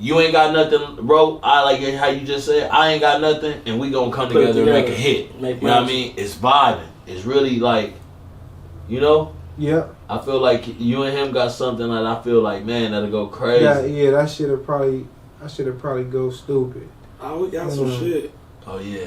you ain't got nothing, bro. I like how you just said, I ain't got nothing, and we gonna come Put it together and make a together. hit. Make You know what I magic. mean? It's vibing. It's really like, you know, Yeah, I feel like you and him got something that I feel like, man, that'll go crazy. yeah. That should have probably go stupid. Oh, we got some shit. Oh yeah.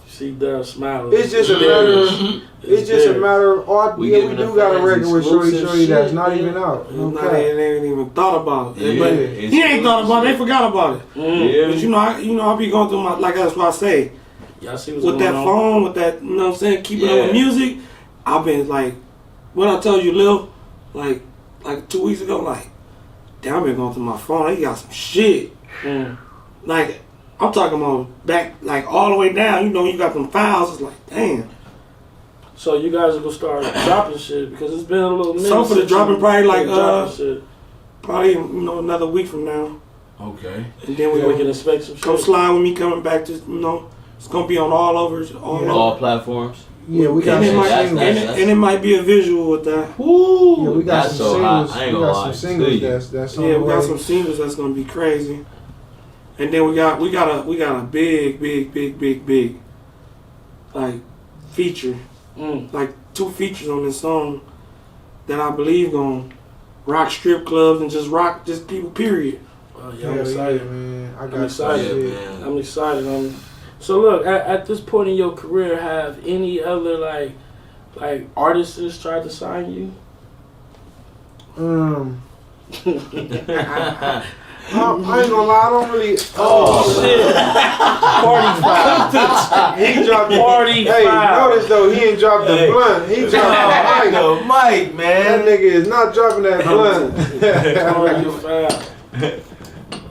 See Dub smiling. It's just a matter of. It's just a matter of art. We Yeah, we giving do the got a fans record with Shorty exclusive that's shit, not man. even out. Nah, Okay. they ain't even thought about it. Yeah, But it's he ain't thought about it. They forgot about it. Yeah. But you know, I be going through my, like that's what I say. Y'all see what's With going that on? phone, with that, you know what I'm saying, keeping up Yeah. with music, I've been like, what I told you, Lil, like like 2 weeks ago, like, damn, I've been going through my phone. He got some shit. Like, I'm talking about back, like, all the way down. You know, you got them files. It's like, damn. So you guys are gonna start dropping shit because it's been a little minute. Some for the dropping probably like shit. probably another week from now. Okay. And then We can expect some shit. come slide with me coming back to it's gonna be on all over. All platforms. Yeah, we got And it, some might, singles. and it might be a visual with that. Woo! Yeah, we got That's some so hot. singles. I ain't We gonna got lie some to singles you. that's on Yeah, the we way. got some singles that's gonna be crazy. And then we got a big like feature. Like 2 features on this song that I believe gonna rock strip clubs and just rock just people, period. Yeah, I'm excited. man. I'm excited. man. I'm excited. So look, at this point in your career, have any other like artists tried to sign you? I ain't gonna lie, I don't really. Oh shit! Party He dropped the Party Hey, foul. notice though, he ain't dropped the blunt. He dropped the mic. Mike, That man. nigga is not dropping that blunt. Party foul.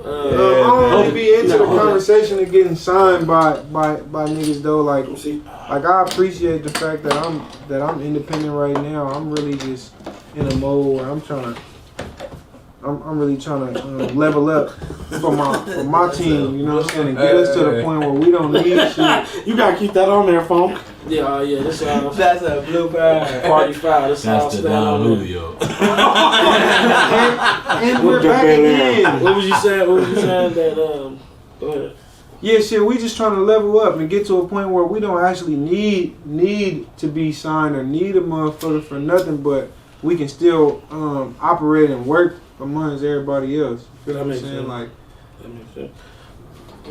I don't really be into the conversation of getting signed by niggas though. Like I appreciate the fact that I'm independent right now. I'm really just in a mode where I'm really trying to level up for my team. You know what I'm saying? And get us to the point where we don't need shit. You gotta keep that on there, phone. Yeah, this all That's a blue bag. Party foul. This all That's the stand Don on there. Julio. And we're back again. What was you saying? That go ahead. Yeah, shit, we just trying to level up and get to a point where we don't actually need to be signed or need a motherfucker for nothing, but we can still operate and work amongst everybody else. You feel what I'm saying? Like, that makes sense.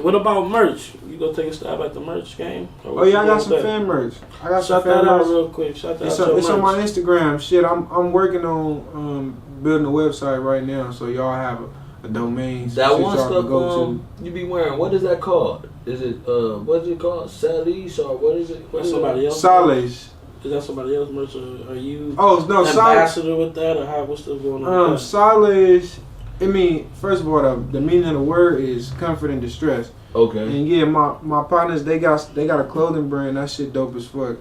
What about merch? You gonna take a stab at the merch game? oh yeah, I got some fan merch. I got some Shout fan that out merch. real quick. Shout that It's out. on my Instagram. Shit, I'm working on building a website right now, so y'all have a domain. So That shit one y'all stuff can go you be wearing, what is that called? Is it what is it called? Salish or what is it? That's somebody to. else. Solace. Is that somebody else merch? Or are you Oh no, Solace. ambassador with that, or how? What's still going on? with that? Solace. I mean, first of all, the meaning of the word is comfort and distress. Okay. And yeah, my partners they got a clothing brand. That shit dope as fuck.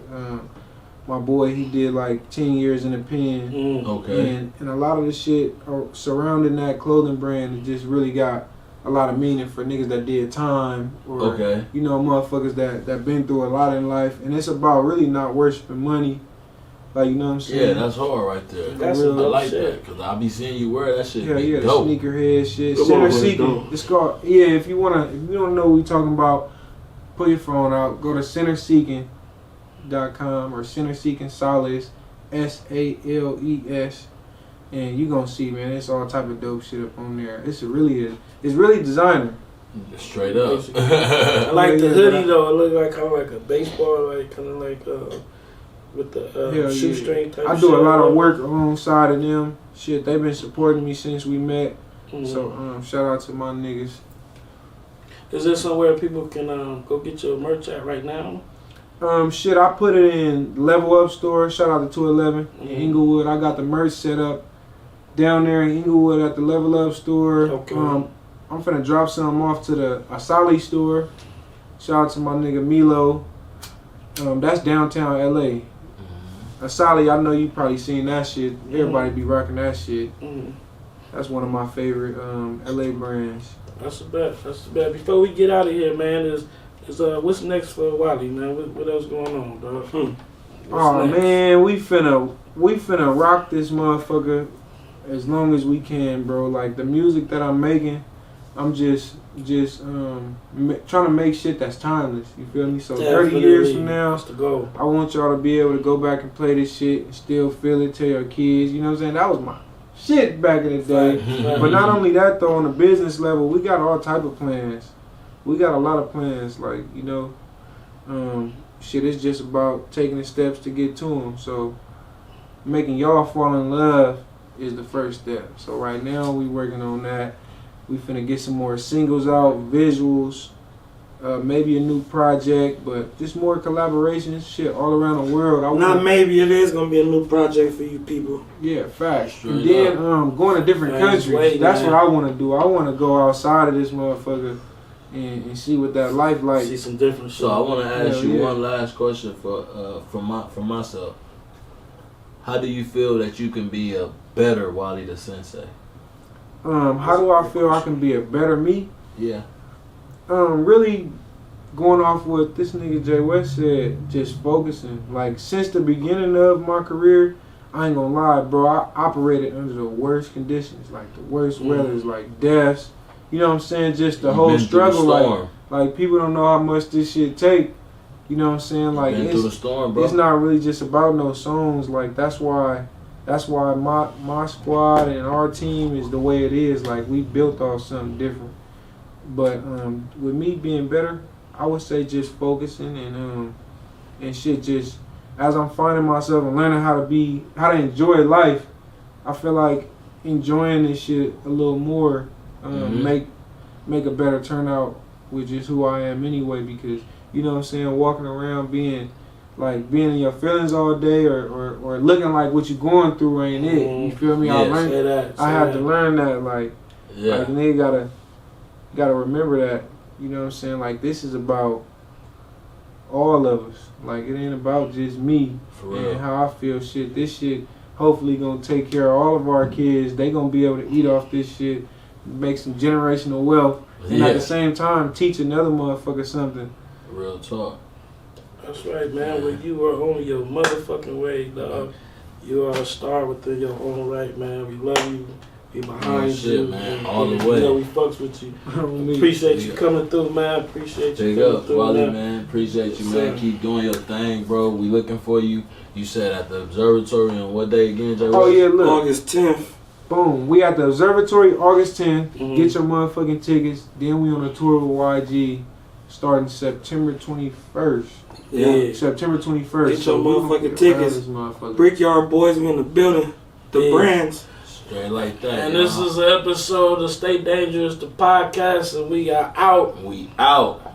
My boy, he did like 10 years in the pen. Okay. And a lot of the shit surrounding that clothing brand, it just really got a lot of meaning for niggas that did time or you know, motherfuckers that been through a lot in life. And it's about really not worshiping money. Like, you know what I'm saying? Yeah, that's hard right there. That's real I like shit. that because I be seeing you wear that shit. Yeah, be the dope. sneakerhead shit. Come Center on, Seeking. dope. It's called, if you don't know what we talking about, pull your phone out, go to centerseeking.com or Center Seeking Solace, SALES, and you gonna see, man, it's all type of dope shit up on there. It's really designer. Straight up. I like the hoodie though. It look like kind of like a baseball, like kind of like with the shoestring type. I do a lot of work alongside of them. Shit, they've been supporting me since we met. So shout out to my niggas. Is there somewhere people can go get your merch at right now? Shit, I put it in Level Up store. Shout out to 211 in Inglewood. I got the merch set up down there in Inglewood at the Level Up store. Okay. I'm finna drop some off to the Asali store. Shout out to my nigga Milo. That's downtown LA. Asali, I know you probably seen that shit. Everybody be rocking that shit. That's one of my favorite LA brands. That's the best. Before we get out of here, man, is what's next for Wallie, man? What else going on, dog? Oh man, we finna rock this motherfucker as long as we can, bro. Like the music that I'm making, I'm just trying to make shit that's timeless. You feel me? So 30 years from now, that's the goal. I want y'all to be able to go back and play this shit and still feel it. Tell your kids, you know what I'm saying? That was my shit back in the day. But not only that though, on the business level, we got all type of plans. We got a lot of plans, like, you know, shit, it's just about taking the steps to get to them. So making y'all fall in love is the first step. So right now we working on that. We finna get some more singles out, visuals, maybe a new project, but just more collaborations, shit all around the world. Maybe it is gonna be a new project for you people. Yeah, facts. Straight and then going to different countries. That's what I want to do. I want to go outside of this motherfucker and see what that life like. See some different shit. So I want to ask you one last question for myself. How do you feel that you can be a better Wallie the Sensei? How do I feel I can be a better me? Yeah. Really going off what this nigga Jay West said, just focusing. Like, since the beginning of my career, I ain't gonna lie, bro, I operated under the worst conditions, like the worst weathers, like deaths. You know what I'm saying? Just the whole struggle, like people don't know how much this shit take. You know what I'm saying? Like, been through the storm, bro. It's not really just about no songs. Like, that's why my squad and our team is the way it is. Like, we built off something different. But with me being better, I would say just focusing and shit. Just as I'm finding myself and learning how to enjoy life, I feel like enjoying this shit a little more make a better turnout with just who I am anyway. Because you know what I'm saying, walking around being in your feelings all day or looking like what you going through ain't it. You feel me? Yeah, I had to learn that like nigga gotta remember that, you know what I'm saying? Like, this is about all of us. Like, it ain't about just me and how I feel shit. This shit hopefully gonna take care of all of our kids. They gonna be able to eat off this shit, make some generational wealth, and at the same time teach another motherfucker something. Real talk. That's right, man. When you are on your motherfucking way, dog, you are a star within your own right, man. We love you. We behind you, man. All the way. You know, we fucks with you. Appreciate you coming through, man. Appreciate you coming through, Wallie, man. Appreciate you, man. Keep doing your thing, bro. We looking for you. You said at the observatory on what day again, Jay? Oh, yeah, look. August 10th. Boom. We at the observatory August 10th. Get your motherfucking tickets. Then we on a tour with YG starting September 21st. Yeah. September 21st. Get your motherfucking tickets. Brickyard Boys, we in the building. The brands. Straight like that. And this is an episode of Stay Dangerous, the podcast, and we are out. We out.